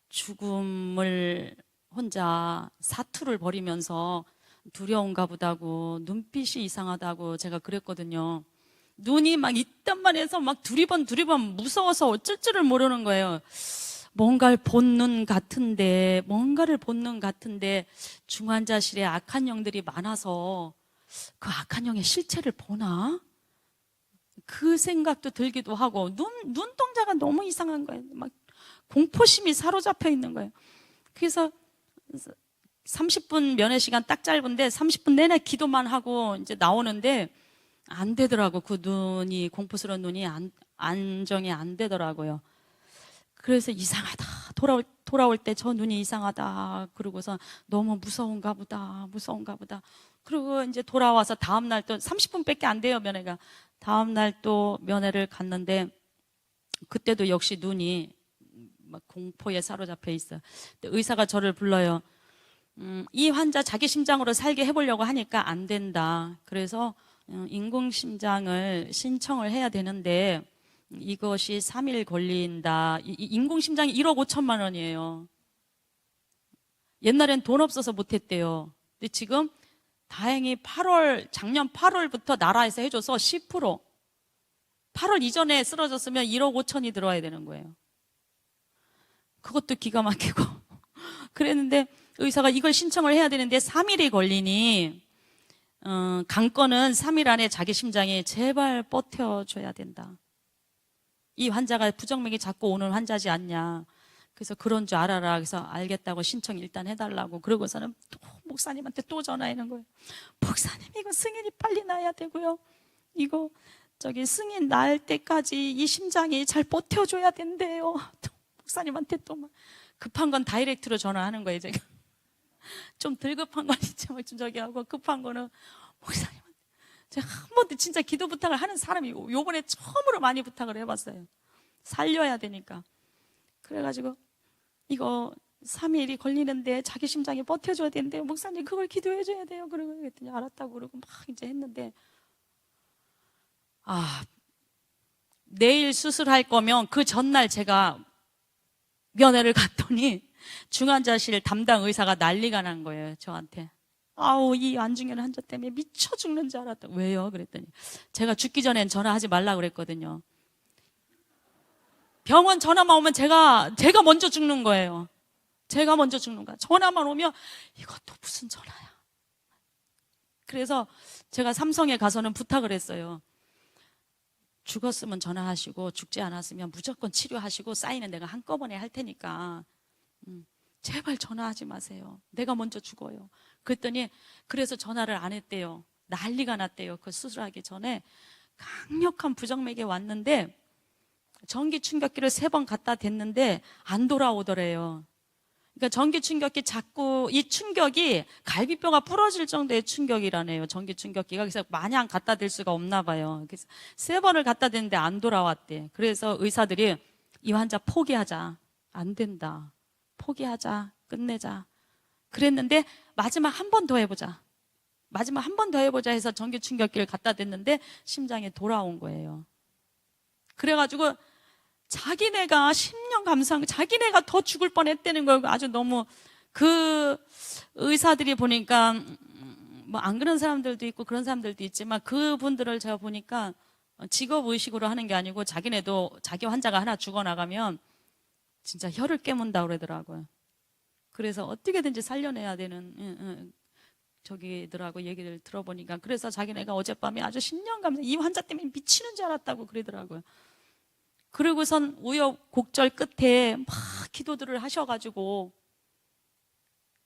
죽음을 혼자 사투를 벌이면서 두려운가 보다고 눈빛이 이상하다고 제가 그랬거든요. 눈이 막 이딴만 해서 막 두리번 무서워서 어쩔 줄을 모르는 거예요. 뭔가를 본 눈 같은데 중환자실에 악한 영들이 많아서 그 악한 영의 실체를 보나? 그 생각도 들기도 하고 눈동자가 너무 이상한 거예요. 막 공포심이 사로잡혀 있는 거예요. 그래서 30분 면회 시간 딱 짧은데 30분 내내 기도만 하고 이제 나오는데 안 되더라고. 그 눈이 공포스러운 눈이 안정이 안 되더라고요. 그래서 이상하다. 돌아올 때 저 눈이 이상하다. 그러고서 너무 무서운가 보다. 그리고 이제 돌아와서 다음날 또 30분밖에 안 돼요, 면회가. 다음날 또 면회를 갔는데 그때도 역시 눈이 막 공포에 사로잡혀 있어요. 의사가 저를 불러요. 이 환자 자기 심장으로 살게 해보려고 하니까 안 된다. 그래서 인공심장을 신청을 해야 되는데 이것이 3일 걸린다. 인공심장이 1억 5천만 원이에요. 옛날엔 돈 없어서 못했대요. 근데 지금 다행히 작년 8월부터 나라에서 해줘서 10%. 8월 이전에 쓰러졌으면 1억 5천이 들어와야 되는 거예요. 그것도 기가 막히고. 그랬는데 의사가 이걸 신청을 해야 되는데 3일이 걸리니 강건은 3일 안에 자기 심장이 제발 버텨줘야 된다. 이 환자가 부정맥이 자꾸 오는 환자지 않냐. 그래서 그런 줄 알아라. 그래서 알겠다고 신청 일단 해달라고. 그러고서는 또 목사님한테 또 전화하는 거예요. 목사님, 이거 승인이 빨리 나야 되고요. 이거 승인 날 때까지 이 심장이 잘 버텨줘야 된대요. 또 목사님한테 또 막 급한 건 다이렉트로 전화하는 거예요. 제가 좀 덜 급한 건 진짜 막 저기 하고, 급한 거는 목사님한테. 제가 한 번도 진짜 기도 부탁을 하는 사람이 요번에 처음으로 많이 부탁을 해봤어요. 살려야 되니까. 그래가지고 이거 3일이 걸리는데 자기 심장이 버텨줘야 되는데 목사님 그걸 기도해줘야 돼요. 그랬더니 알았다고 그러고 막 이제 했는데, 내일 수술할 거면 그 전날 제가 면회를 갔더니 중환자실 담당 의사가 난리가 난 거예요. 저한테. 이 안중현 환자 때문에 미쳐 죽는 줄 알았다. 왜요? 그랬더니 제가 죽기 전엔 전화하지 말라 그랬거든요. 병원 전화만 오면 제가 먼저 죽는 거예요. 제가 먼저 죽는 거야. 전화만 오면 이것도 무슨 전화야. 그래서 제가 삼성에 가서는 부탁을 했어요. 죽었으면 전화하시고 죽지 않았으면 무조건 치료하시고 사인은 내가 한꺼번에 할 테니까 제발 전화하지 마세요. 내가 먼저 죽어요. 그랬더니 그래서 전화를 안 했대요. 난리가 났대요. 그 수술하기 전에 강력한 부정맥이 왔는데 전기 충격기를 3번 갖다 댔는데 안 돌아오더래요. 그러니까 전기 충격기 자꾸 이 충격이 갈비뼈가 부러질 정도의 충격이라네요. 전기 충격기가. 그래서 마냥 갖다 댈 수가 없나 봐요. 그래서 3번을 갖다 댔는데 안 돌아왔대. 그래서 의사들이 이 환자 포기하자. 안 된다. 포기하자. 끝내자. 그랬는데 마지막 한 번 더 해보자. 마지막 한 번 더 해보자 해서 전기 충격기를 갖다 댔는데 심장이 돌아온 거예요. 그래가지고 자기네가 10년 감수한 거, 자기네가 더 죽을 뻔했다는 걸 아주 너무, 그 의사들이 보니까 뭐 안 그런 사람들도 있고 그런 사람들도 있지만 그분들을 제가 보니까 직업의식으로 하는 게 아니고 자기네도 자기 환자가 하나 죽어나가면 진짜 혀를 깨문다 그러더라고요. 그래서 어떻게든지 살려내야 되는 저기들하고 얘기를 들어보니까, 그래서 자기네가 어젯밤에 아주 10년 감수, 이 환자 때문에 미치는 줄 알았다고 그러더라고요. 그리고선 우여곡절 끝에 막 기도들을 하셔가지고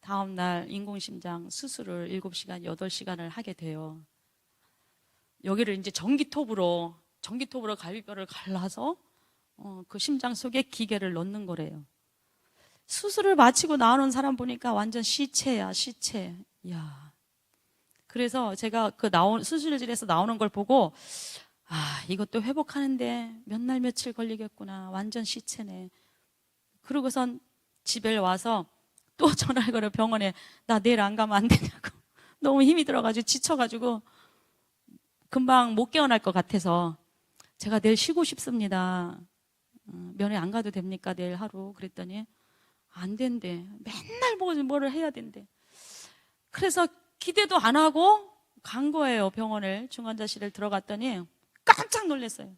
다음날 인공심장 수술을 7시간, 8시간을 하게 돼요. 여기를 이제 전기톱으로 갈비뼈를 갈라서 그 심장 속에 기계를 넣는 거래요. 수술을 마치고 나오는 사람 보니까 완전 시체야, 시체. 이야. 그래서 제가 수술실에서 나오는 걸 보고 이것도 회복하는데 몇 날 며칠 걸리겠구나. 완전 시체네. 그러고선 집에 와서 또 전화를 걸어 병원에, 나 내일 안 가면 안 되냐고. 너무 힘이 들어가지고 지쳐가지고 금방 못 깨어날 것 같아서 제가 내일 쉬고 싶습니다. 면회 안 가도 됩니까? 내일 하루. 그랬더니 안 된대. 맨날 뭐를 해야 된대. 그래서 기대도 안 하고 간 거예요. 병원을, 중환자실을 들어갔더니 깜짝 놀랐어요.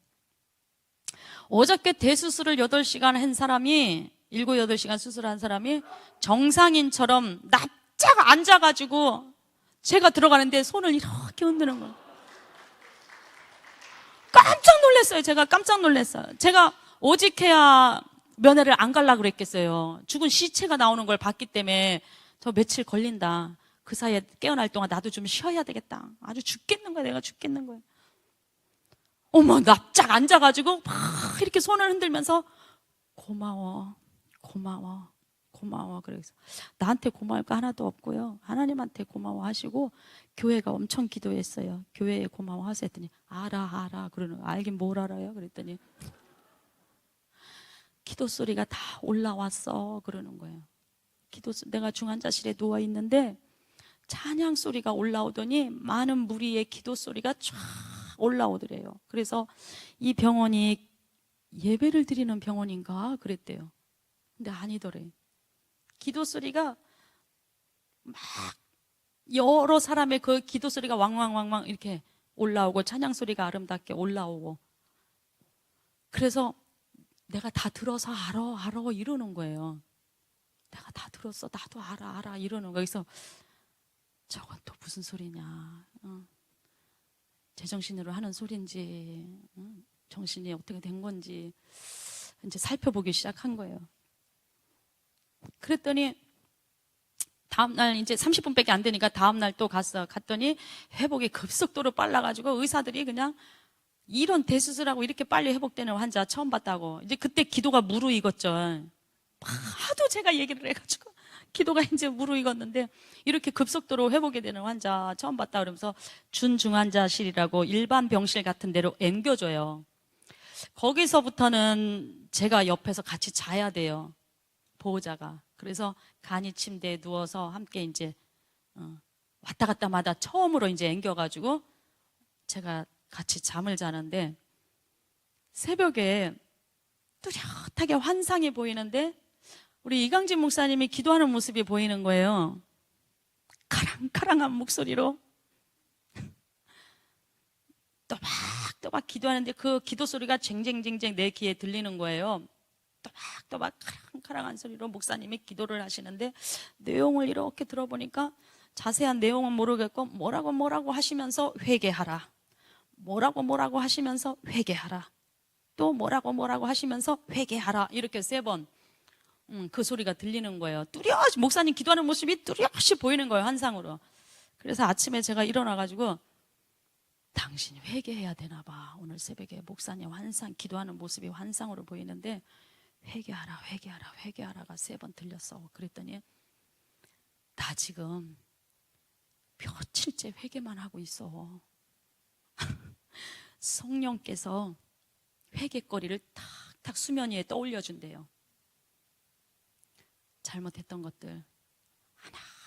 어저께 대수술을 8시간 한 사람이, 7, 8시간 수술한 사람이 정상인처럼 납작 앉아가지고 제가 들어가는데 손을 이렇게 흔드는 거예요. 깜짝 놀랐어요. 제가 깜짝 놀랐어요. 제가 오직해야 면회를 안 가려고 그랬겠어요. 죽은 시체가 나오는 걸 봤기 때문에 저 며칠 걸린다. 그 사이에 깨어날 동안 나도 좀 쉬어야 되겠다. 아주 죽겠는 거야. 내가 죽겠는 거야. 어머, 납작 앉아가지고 막 이렇게 손을 흔들면서 고마워. 그래서 나한테 고마울 거 하나도 없고요. 하나님한테 고마워하시고 교회가 엄청 기도했어요. 교회에 고마워하세요 했더니 알아 그러는 거예요. 알긴 뭘 알아요? 그랬더니 기도 소리가 다 올라왔어 그러는 거예요. 내가 중환자실에 누워 있는데 찬양 소리가 올라오더니 많은 무리의 기도 소리가 쫙 올라오더래요. 그래서 이 병원이 예배를 드리는 병원인가 그랬대요. 근데 아니더래. 기도 소리가 막 여러 사람의 그 기도 소리가 왕왕왕왕 이렇게 올라오고 찬양 소리가 아름답게 올라오고, 그래서 내가 다 들어서 알아 이러는 거예요. 내가 다 들었어. 나도 알아 이러는 거예요. 그래서 저건 또 무슨 소리냐. 제정신으로 하는 소린지, 정신이 어떻게 된 건지 이제 살펴보기 시작한 거예요. 그랬더니 다음날 이제 30분밖에 안 되니까 다음날 또 갔더니 회복이 급속도로 빨라가지고 의사들이 그냥 이런 대수술하고 이렇게 빨리 회복되는 환자 처음 봤다고. 이제 그때 기도가 무르익었죠. 하도 제가 얘기를 해가지고 기도가 이제 무르익었는데 이렇게 급속도로 회복이 되는 환자 처음 봤다 그러면서 준중환자실이라고 일반 병실 같은 데로 옮겨줘요. 거기서부터는 제가 옆에서 같이 자야 돼요. 보호자가. 그래서 간이 침대에 누워서 함께 이제 왔다 갔다마다 처음으로 이제 옮겨가지고 제가 같이 잠을 자는데 새벽에 뚜렷하게 환상이 보이는데 우리 이강진 목사님이 기도하는 모습이 보이는 거예요. 카랑카랑한 목소리로 또박또박 기도하는데 그 기도 소리가 쟁쟁쟁쟁 내 귀에 들리는 거예요. 또박또박 카랑카랑한 소리로 목사님이 기도를 하시는데 내용을 이렇게 들어보니까 자세한 내용은 모르겠고 뭐라고 하시면서 회개하라, 뭐라고 하시면서 회개하라, 또 뭐라고 하시면서 회개하라, 이렇게 3번 그 소리가 들리는 거예요. 뚜렷이 목사님 기도하는 모습이 뚜렷이 보이는 거예요, 환상으로. 그래서 아침에 제가 일어나가지고 당신이 회개해야 되나 봐. 오늘 새벽에 목사님 기도하는 모습이 환상으로 보이는데 회개하라가 3번 들렸어. 그랬더니 나 지금 며칠째 회개만 하고 있어. 성령께서 회개거리를 탁탁 수면 위에 떠올려 준대요. 잘못했던 것들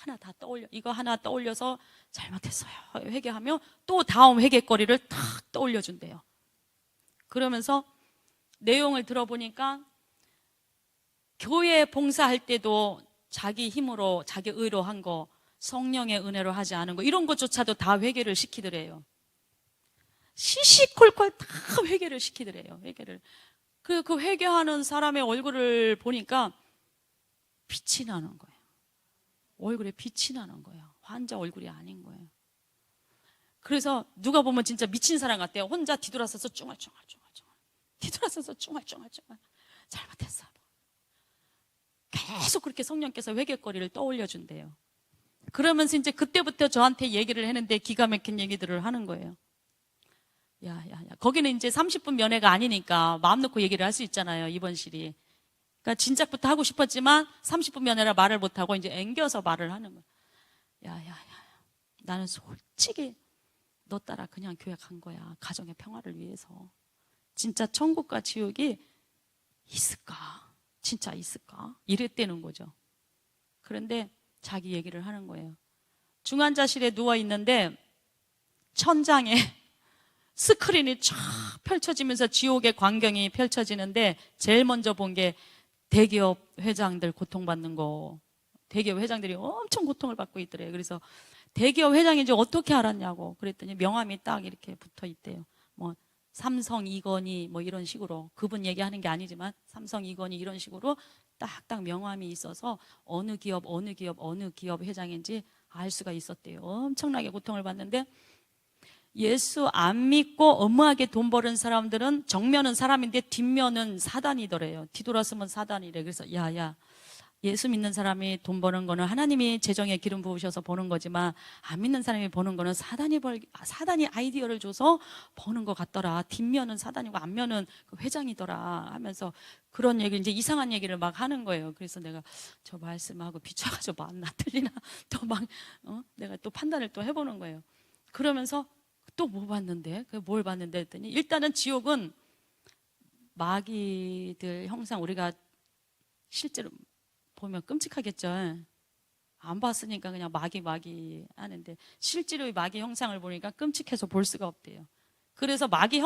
하나 다 떠올려, 이거 하나 떠올려서 잘못했어요 회개하며 또 다음 회개거리를 탁 떠올려 준대요. 그러면서 내용을 들어보니까 교회 봉사할 때도 자기 힘으로 자기 의로 한 거, 성령의 은혜로 하지 않은 거, 이런 것조차도 다 회개를 시키더래요. 시시콜콜 다 회개를 시키더래요. 회개를. 그 회개하는 사람의 얼굴을 보니까 빛이 나는 거예요. 얼굴에 빛이 나는 거예요. 환자 얼굴이 아닌 거예요. 그래서 누가 보면 진짜 미친 사람 같아요. 혼자 뒤돌아서서 쭝알쭝알 뒤돌아서서 쭝알쭝알 잘못했어. 계속 그렇게 성령께서 회개거리를 떠올려 준대요. 그러면서 이제 그때부터 저한테 얘기를 했는데 기가 막힌 얘기들을 하는 거예요. 야. 거기는 이제 30분 면회가 아니니까 마음 놓고 얘기를 할 수 있잖아요, 입원실이. 그러니까 진작부터 하고 싶었지만 30분 면회라 말을 못하고 이제 앵겨서 말을 하는 거예요. 야. 나는 솔직히 너 따라 그냥 교회 간 거야. 가정의 평화를 위해서. 진짜 천국과 지옥이 있을까? 진짜 있을까? 이랬다는 거죠. 그런데 자기 얘기를 하는 거예요. 중환자실에 누워 있는데 천장에 스크린이 쫙 펼쳐지면서 지옥의 광경이 펼쳐지는데 제일 먼저 본 게 대기업 회장들 고통받는 거. 대기업 회장들이 엄청 고통을 받고 있더래요. 그래서 대기업 회장인지 어떻게 알았냐고 그랬더니 명함이 딱 이렇게 붙어 있대요. 뭐 삼성 이건희 뭐 이런 식으로, 그분 얘기하는 게 아니지만 삼성 이건희 이런 식으로 딱딱 명함이 있어서 어느 기업 회장인지 알 수가 있었대요. 엄청나게 고통을 받는데 예수 안 믿고 엄하게 돈 버는 사람들은 정면은 사람인데 뒷면은 사단이더래요. 뒤돌아서면 사단이래. 그래서 야, 예수 믿는 사람이 돈 버는 거는 하나님이 재정에 기름 부으셔서 버는 거지만 안 믿는 사람이 버는 거는 사단이 아이디어를 줘서 버는 것 같더라. 뒷면은 사단이고 앞면은 그 회장이더라 하면서 그런 얘기, 이제 이상한 얘기를 막 하는 거예요. 그래서 내가 저 말씀하고 비춰가지고 맞나 틀리나 또 막 내가 또 판단을 또 해보는 거예요. 그러면서 또 뭐 봤는데? 뭘 봤는데 했더니 일단은 지옥은 마귀들 형상, 우리가 실제로 보면 끔찍하겠죠. 안 봤으니까 그냥 마귀 하는데 실제로 이 마귀 형상을 보니까 끔찍해서 볼 수가 없대요. 그래서 마귀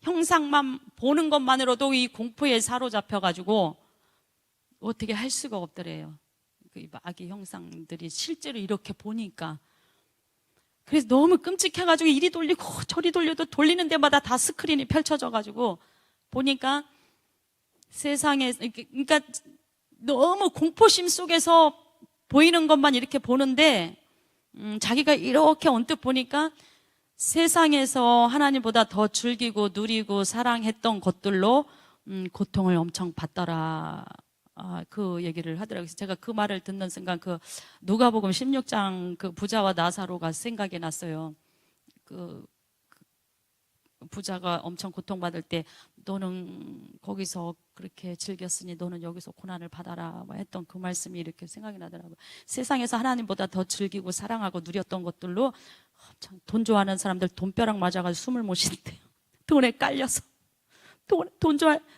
형상만 보는 것만으로도 이 공포에 사로잡혀가지고 어떻게 할 수가 없더래요. 그 마귀 형상들이 실제로 이렇게 보니까. 그래서 너무 끔찍해가지고 이리 돌리고 저리 돌려도 돌리는 데마다 다 스크린이 펼쳐져가지고 보니까 세상에, 그러니까 너무 공포심 속에서 보이는 것만 이렇게 보는데 자기가 이렇게 언뜻 보니까 세상에서 하나님보다 더 즐기고 누리고 사랑했던 것들로 고통을 엄청 받더라. 그 얘기를 하더라고요. 그래서 제가 그 말을 듣는 순간 그 누가복음 16장 그 부자와 나사로가 생각이 났어요. 그 부자가 엄청 고통받을 때 너는 거기서 그렇게 즐겼으니 너는 여기서 고난을 받아라 했던 그 말씀이 이렇게 생각이 나더라고요. 세상에서 하나님보다 더 즐기고 사랑하고 누렸던 것들로 엄청 돈 좋아하는 사람들 돈벼락 맞아가지고 숨을 못 쉰대요. 돈에 깔려서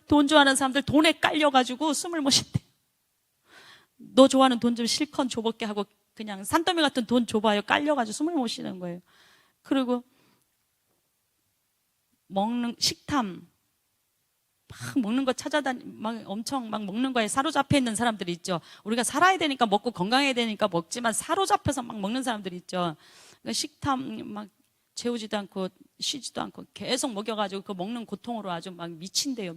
돈 좋아하는 사람들 돈에 깔려가지고 숨을 못 쉰대요. 너 좋아하는 돈 좀 실컷 줘볼게 하고 그냥 산더미 같은 돈 줘봐요. 깔려가지고 숨을 못 쉬는 거예요. 그리고 식탐 막 먹는 거 막 엄청 막 먹는 거에 사로잡혀 있는 사람들이 있죠. 우리가 살아야 되니까 먹고 건강해야 되니까 먹지만 사로잡혀서 막 먹는 사람들이 있죠. 그러니까 식탐 막 재우지도 않고 쉬지도 않고 계속 먹여가지고 그 먹는 고통으로 아주 막 미친대요.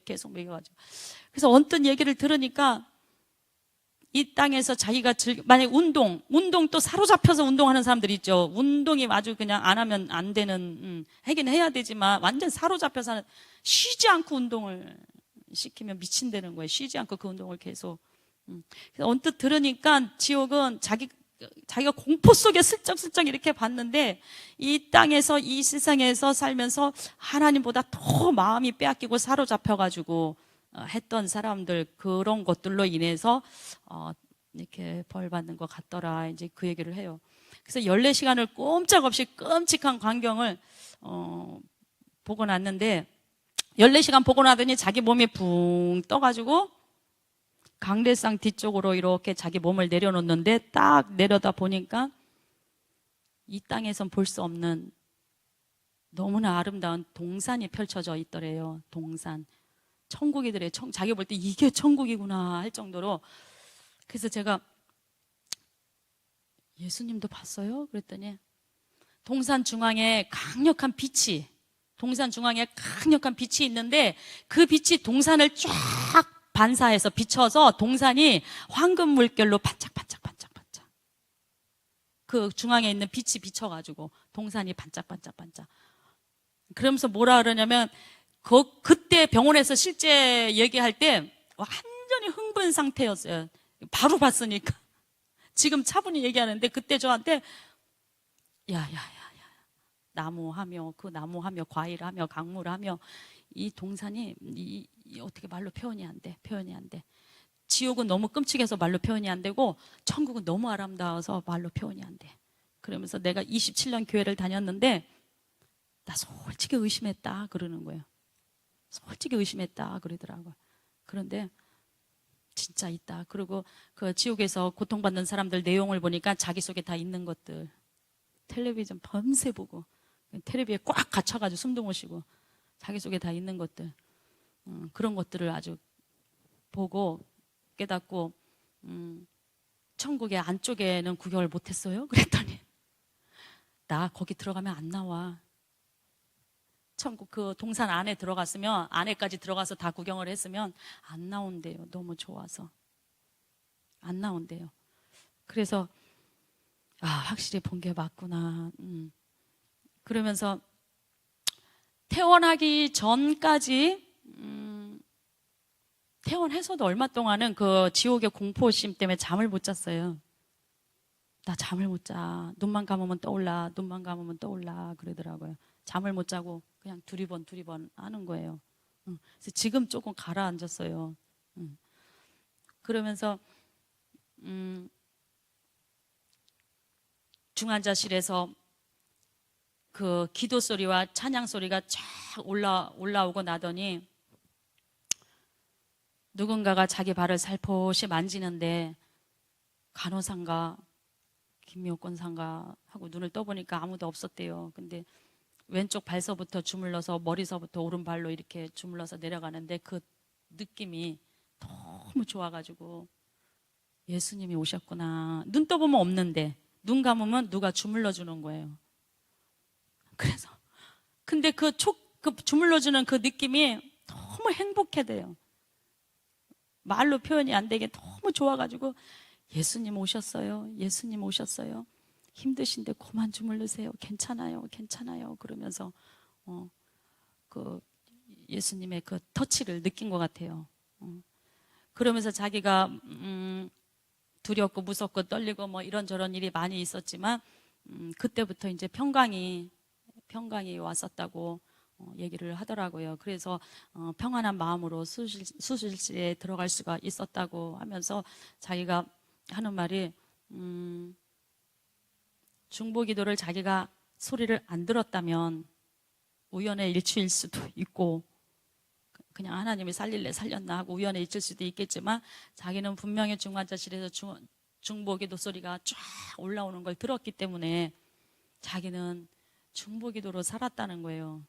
계속 먹여가지고. 그래서 언뜻 얘기를 들으니까 이 땅에서 자기가 만약 운동 또 사로잡혀서 운동하는 사람들이 있죠. 운동이 아주 그냥 안 하면 안 되는, 하긴 해야 되지만 완전 사로잡혀서 하는, 쉬지 않고 운동을 시키면 미친다는 거예요. 쉬지 않고 그 운동을 계속. 그래서 언뜻 들으니까 지옥은 자기가 공포 속에 슬쩍슬쩍 이렇게 봤는데 이 땅에서 이 세상에서 살면서 하나님보다 더 마음이 빼앗기고 사로잡혀가지고 했던 사람들 그런 것들로 인해서 이렇게 벌 받는 것 같더라. 이제 그 얘기를 해요. 그래서 14시간을 꼼짝없이 끔찍한 광경을 보고 났는데 14시간 보고 나더니 자기 몸이 붕 떠가지고 강대상 뒤쪽으로 이렇게 자기 몸을 내려놓는데 딱 내려다 보니까 이 땅에선 볼 수 없는 너무나 아름다운 동산이 펼쳐져 있더래요. 동산. 천국이더래. 자기 볼 때 이게 천국이구나 할 정도로. 그래서 제가 예수님도 봤어요? 그랬더니 동산 중앙에 강력한 빛이 있는데 그 빛이 동산을 쫙 반사해서 비춰서 동산이 황금 물결로 반짝반짝반짝반짝. 그 중앙에 있는 빛이 비춰가지고 동산이 반짝반짝반짝. 그러면서 뭐라 그러냐면 그때 병원에서 실제 얘기할 때 완전히 흥분 상태였어요. 바로 봤으니까. 지금 차분히 얘기하는데 그때 저한테 야야야야 나무하며 과일하며 강물하며 이 동산이 어떻게 말로 표현이 안 돼. 지옥은 너무 끔찍해서 말로 표현이 안 되고 천국은 너무 아름다워서 말로 표현이 안 돼. 그러면서 내가 27년 교회를 다녔는데 나 솔직히 의심했다 그러는 거예요. 솔직히 의심했다 그러더라고요. 그런데 진짜 있다. 그리고 그 지옥에서 고통받는 사람들 내용을 보니까 자기 속에 다 있는 것들. 텔레비전 밤새 보고 텔레비에 꽉 갇혀가지고 숨도 못 쉬고 자기 속에 다 있는 것들. 그런 것들을 아주 보고 깨닫고 천국의 안쪽에는 구경을 못했어요. 그랬더니 나 거기 들어가면 안 나와. 천국 그 동산 안에 들어갔으면 안에까지 들어가서 다 구경을 했으면 안 나온대요. 너무 좋아서 안 나온대요. 그래서 확실히 본 게 맞구나. 그러면서 퇴원하기 전까지 퇴원해서도 얼마 동안은 그 지옥의 공포심 때문에 잠을 못 잤어요. 나 잠을 못 자. 눈만 감으면 떠올라 그러더라고요. 잠을 못 자고 그냥 두리번 하는 거예요. 그래서 지금 조금 가라앉았어요. 그러면서 중환자실에서 그 기도 소리와 찬양 소리가 쫙 올라오고 나더니 누군가가 자기 발을 살포시 만지는데 간호사인가 김미호권사인가 하고 눈을 떠보니까 아무도 없었대요. 근데 왼쪽 발서부터 주물러서 머리서부터 오른발로 이렇게 주물러서 내려가는데 그 느낌이 너무 좋아가지고 예수님이 오셨구나. 눈 떠보면 없는데 눈 감으면 누가 주물러 주는 거예요. 그래서 근데 그 주물러 주는 그 느낌이 너무 행복해 돼요. 말로 표현이 안 되게 너무 좋아가지고 예수님 오셨어요. 힘드신데 그만 주무르세요. 괜찮아요. 괜찮아요. 그러면서 그 예수님의 그 터치를 느낀 것 같아요. 그러면서 자기가 두렵고 무섭고 떨리고 뭐 이런저런 일이 많이 있었지만 그때부터 이제 평강이 왔었다고 얘기를 하더라고요. 그래서 평안한 마음으로 수술실에 들어갈 수가 있었다고 하면서 자기가 하는 말이 중보기도를 자기가 소리를 안 들었다면 우연의 일치일 수도 있고 그냥 하나님이 살릴래 살렸나 하고 우연의 일치일 수도 있겠지만 자기는 분명히 중환자실에서 중보기도 소리가 쫙 올라오는 걸 들었기 때문에 자기는 중보기도로 살았다는 거예요.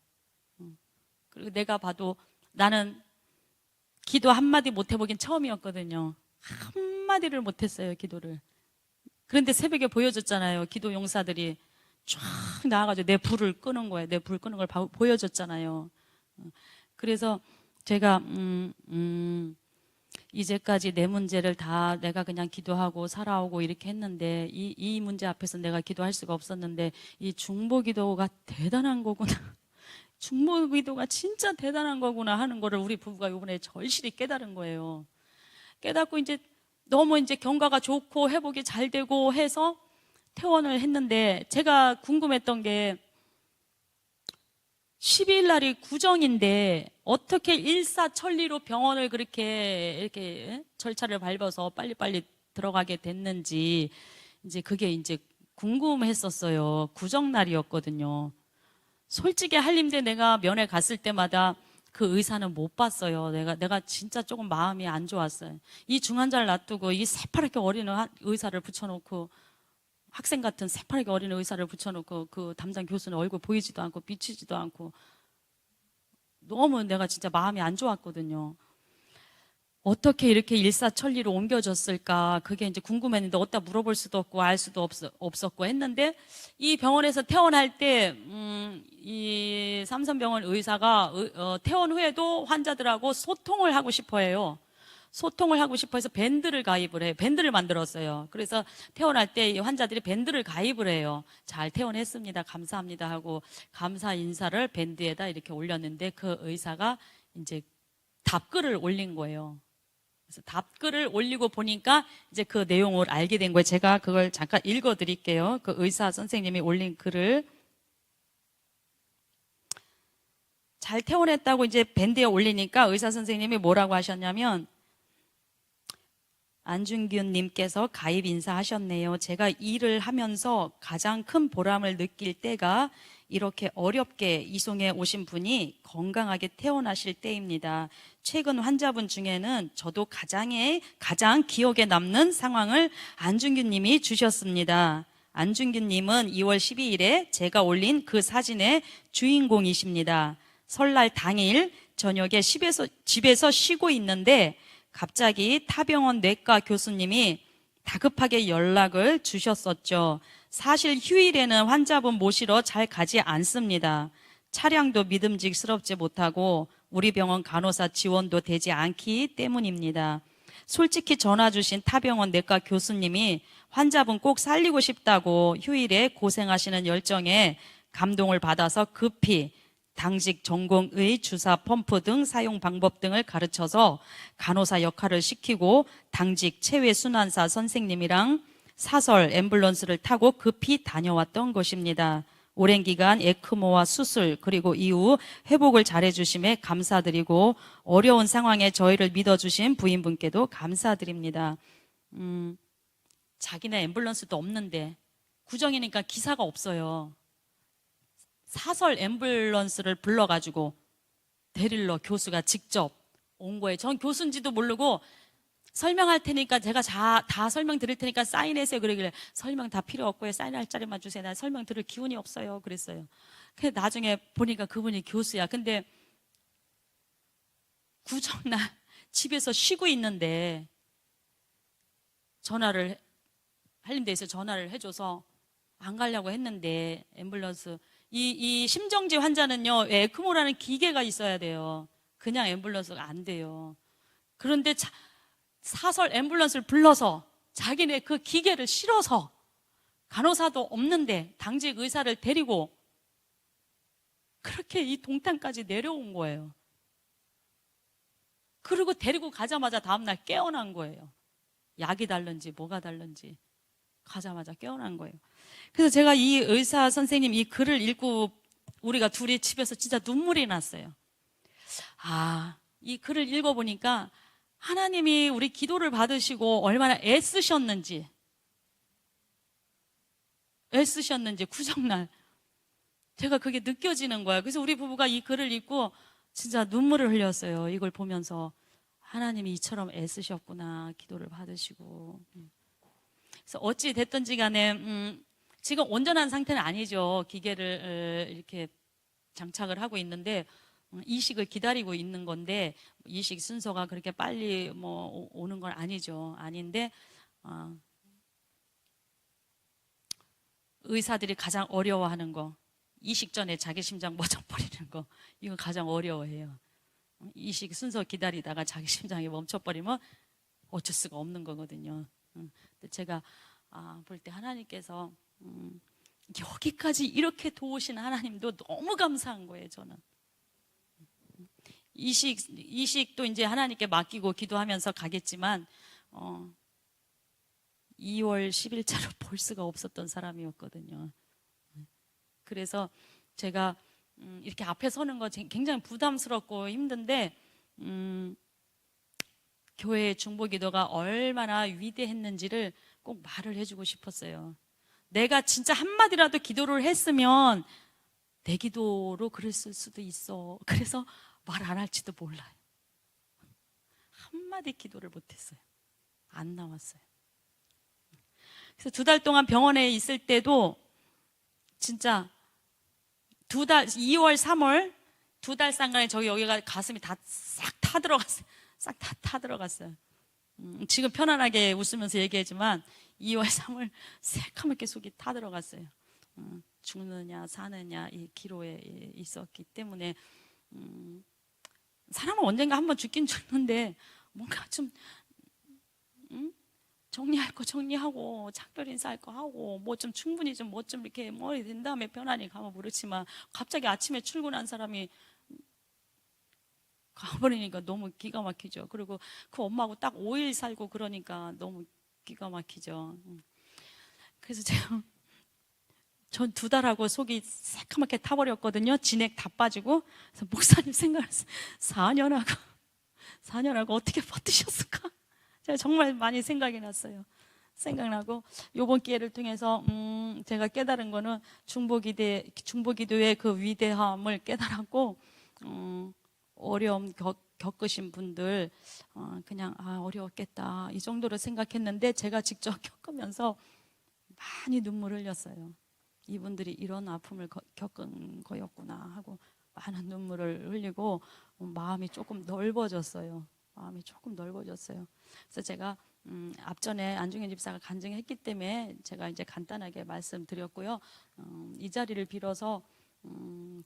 그리고 내가 봐도 나는 기도 한마디 못 해보긴 처음이었거든요. 한마디를 못했어요, 기도를. 그런데 새벽에 보여줬잖아요. 기도 용사들이 쫙 나와가지고 내 불을 끄는 거예요. 내 불 끄는 걸 보여줬잖아요. 그래서 제가 이제까지 내 문제를 다 내가 그냥 기도하고 살아오고 이렇게 했는데 이 문제 앞에서 내가 기도할 수가 없었는데 이 중보기도가 대단한 거구나. 중보기도가 진짜 대단한 거구나 하는 거를 우리 부부가 이번에 절실히 깨달은 거예요. 깨닫고 이제 너무 이제 경과가 좋고 회복이 잘 되고 해서 퇴원을 했는데 제가 궁금했던 게 12일 날이 구정인데 어떻게 일사천리로 병원을 그렇게 이렇게 절차를 밟아서 빨리빨리 들어가게 됐는지 이제 그게 이제 궁금했었어요. 구정날이었거든요. 솔직히 한림대 내가 면회 갔을 때마다 그 의사는 못 봤어요. 내가 진짜 조금 마음이 안 좋았어요. 이 중환자를 놔두고 이 새파랗게 어린 의사를 붙여놓고 학생 같은 새파랗게 어린 의사를 붙여놓고 그 담당 교수는 얼굴 보이지도 않고 비치지도 않고 너무 내가 진짜 마음이 안 좋았거든요. 어떻게 이렇게 일사천리로 옮겨졌을까 그게 이제 궁금했는데 어디다 물어볼 수도 없고 알 수도 없었고 했는데 이 병원에서 퇴원할 때 이 삼성병원 의사가 퇴원 후에도 환자들하고 소통을 하고 싶어 해요. 소통을 하고 싶어 해서 밴드를 가입을 해요. 밴드를 만들었어요. 그래서 퇴원할 때 이 환자들이 밴드를 가입을 해요. 잘 퇴원했습니다. 감사합니다 하고 감사 인사를 밴드에다 이렇게 올렸는데 그 의사가 이제 답글을 올린 거예요. 그래서 답글을 올리고 보니까 이제 그 내용을 알게 된 거예요. 제가 그걸 잠깐 읽어 드릴게요. 그 의사 선생님이 올린 글을 잘 퇴원했다고 이제 밴드에 올리니까 의사 선생님이 뭐라고 하셨냐면 안준균 님께서 가입 인사하셨네요. 제가 일을 하면서 가장 큰 보람을 느낄 때가 이렇게 어렵게 이송에 오신 분이 건강하게 퇴원하실 때입니다. 최근 환자분 중에는 저도 가장 기억에 남는 상황을 안준균 님이 주셨습니다. 안준균 님은 2월 12일에 제가 올린 그 사진의 주인공이십니다. 설날 당일 저녁에 집에서 쉬고 있는데 갑자기 타병원 내과 교수님이 다급하게 연락을 주셨었죠. 사실 휴일에는 환자분 모시러 잘 가지 않습니다. 차량도 믿음직스럽지 못하고 우리 병원 간호사 지원도 되지 않기 때문입니다. 솔직히 전화 주신 타병원 내과 교수님이 환자분 꼭 살리고 싶다고 휴일에 고생하시는 열정에 감동을 받아서 급히 당직 전공의 주사 펌프 등 사용 방법 등을 가르쳐서 간호사 역할을 시키고 당직 체외순환사 선생님이랑 사설 앰뷸런스를 타고 급히 다녀왔던 것입니다. 오랜 기간 에크모와 수술 그리고 이후 회복을 잘해주심에 감사드리고 어려운 상황에 저희를 믿어주신 부인분께도 감사드립니다. 자기네 앰뷸런스도 없는데 구정이니까 기사가 없어요. 사설 앰뷸런스를 불러가지고 데릴러 교수가 직접 온 거예요. 전 교수인지도 모르고 설명할 테니까 제가 다 설명 드릴 테니까 사인해세요. 그러길래 설명 다 필요 없고요. 사인할 자리만 주세요. 나 설명 들을 기운이 없어요. 그랬어요. 근데 나중에 보니까 그분이 교수야. 근데 구정날 집에서 쉬고 있는데 한림대에서 전화를 해줘서 안 가려고 했는데 앰뷸런스 이 심정지 환자는요 에크모라는 기계가 있어야 돼요. 그냥 앰뷸런스가 안 돼요. 그런데 사설 앰뷸런스를 불러서 자기네 그 기계를 실어서 간호사도 없는데 당직 의사를 데리고 그렇게 이 동탄까지 내려온 거예요. 그리고 데리고 가자마자 다음날 깨어난 거예요. 약이 달른지 뭐가 달른지 가자마자 깨어난 거예요. 그래서 제가 이 의사 선생님 이 글을 읽고 우리가 둘이 집에서 진짜 눈물이 났어요. 이 글을 읽어보니까 하나님이 우리 기도를 받으시고 얼마나 애쓰셨는지 구정날 제가 그게 느껴지는 거예요. 그래서 우리 부부가 이 글을 읽고 진짜 눈물을 흘렸어요. 이걸 보면서 하나님이 이처럼 애쓰셨구나, 기도를 받으시고. 그래서 어찌 됐든지 간에 지금 온전한 상태는 아니죠. 기계를 이렇게 장착을 하고 있는데 이식을 기다리고 있는 건데 이식 순서가 그렇게 빨리 뭐 오는 건 아니죠. 아닌데 의사들이 가장 어려워하는 거, 이식 전에 자기 심장 멎어버리는 거, 이거 가장 어려워해요. 이식 순서 기다리다가 자기 심장이 멈춰버리면 어쩔 수가 없는 거거든요. 근데 제가 볼 때 하나님께서 여기까지 이렇게 도우신 하나님도 너무 감사한 거예요. 저는 이식도 이제 하나님께 맡기고 기도하면서 가겠지만 2월 10일차로 볼 수가 없었던 사람이었거든요. 그래서 제가 이렇게 앞에 서는 거 굉장히 부담스럽고 힘든데 교회의 중보기도가 얼마나 위대했는지를 꼭 말을 해주고 싶었어요. 내가 진짜 한마디라도 기도를 했으면 내 기도로 그랬을 수도 있어. 그래서 말 안 할지도 몰라요. 한마디 기도를 못했어요. 안 나왔어요. 그래서 2달 동안 병원에 있을 때도 진짜 2월, 3월 2달 쌍간에 여기가 가슴이 다 싹 타들어갔어요. 싹 다 타들어갔어요. 지금 편안하게 웃으면서 얘기하지만 2월, 3월 새카맣게 속이 타들어갔어요. 죽느냐 사느냐 이 기로에 있었기 때문에 사람은 언젠가 한번 죽긴 죽는데 뭔가 좀 정리할 거 정리하고 작별 인사할 거 하고 뭐 좀 충분히 좀 이렇게 머리 된 다음에 편안히 가면 모르지만 갑자기 아침에 출근한 사람이 가버리니까 너무 기가 막히죠. 그리고 그 엄마하고 딱 5일 살고 그러니까 너무 기가 막히죠. 그래서 제가 전 2달하고 속이 새카맣게 타버렸거든요. 진액 다 빠지고. 그래서 목사님 생각했어요. 4년하고 어떻게 버티셨을까? 제가 정말 많이 생각이 났어요. 생각나고 이번 기회를 통해서 제가 깨달은 거는 중보기도의 그 위대함을 깨달았고 어려움 겪으신 분들 그냥 어려웠겠다 이 정도로 생각했는데 제가 직접 겪으면서 많이 눈물 흘렸어요. 이분들이 이런 아픔을 겪은 거였구나 하고 많은 눈물을 흘리고 마음이 조금 넓어졌어요. 그래서 제가 앞전에 안중현 집사가 간증했기 때문에 제가 이제 간단하게 말씀드렸고요. 이 자리를 빌어서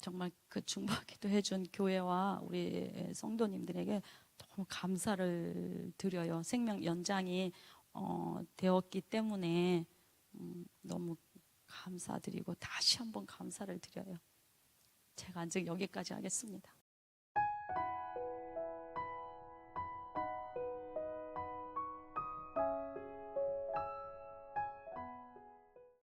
정말 그 중보기도 해준 교회와 우리 성도님들에게 너무 감사를 드려요. 생명 연장이 되었기 때문에 너무 감사드리고 다시 한번 감사를 드려요. 제가 안증 여기까지 하겠습니다.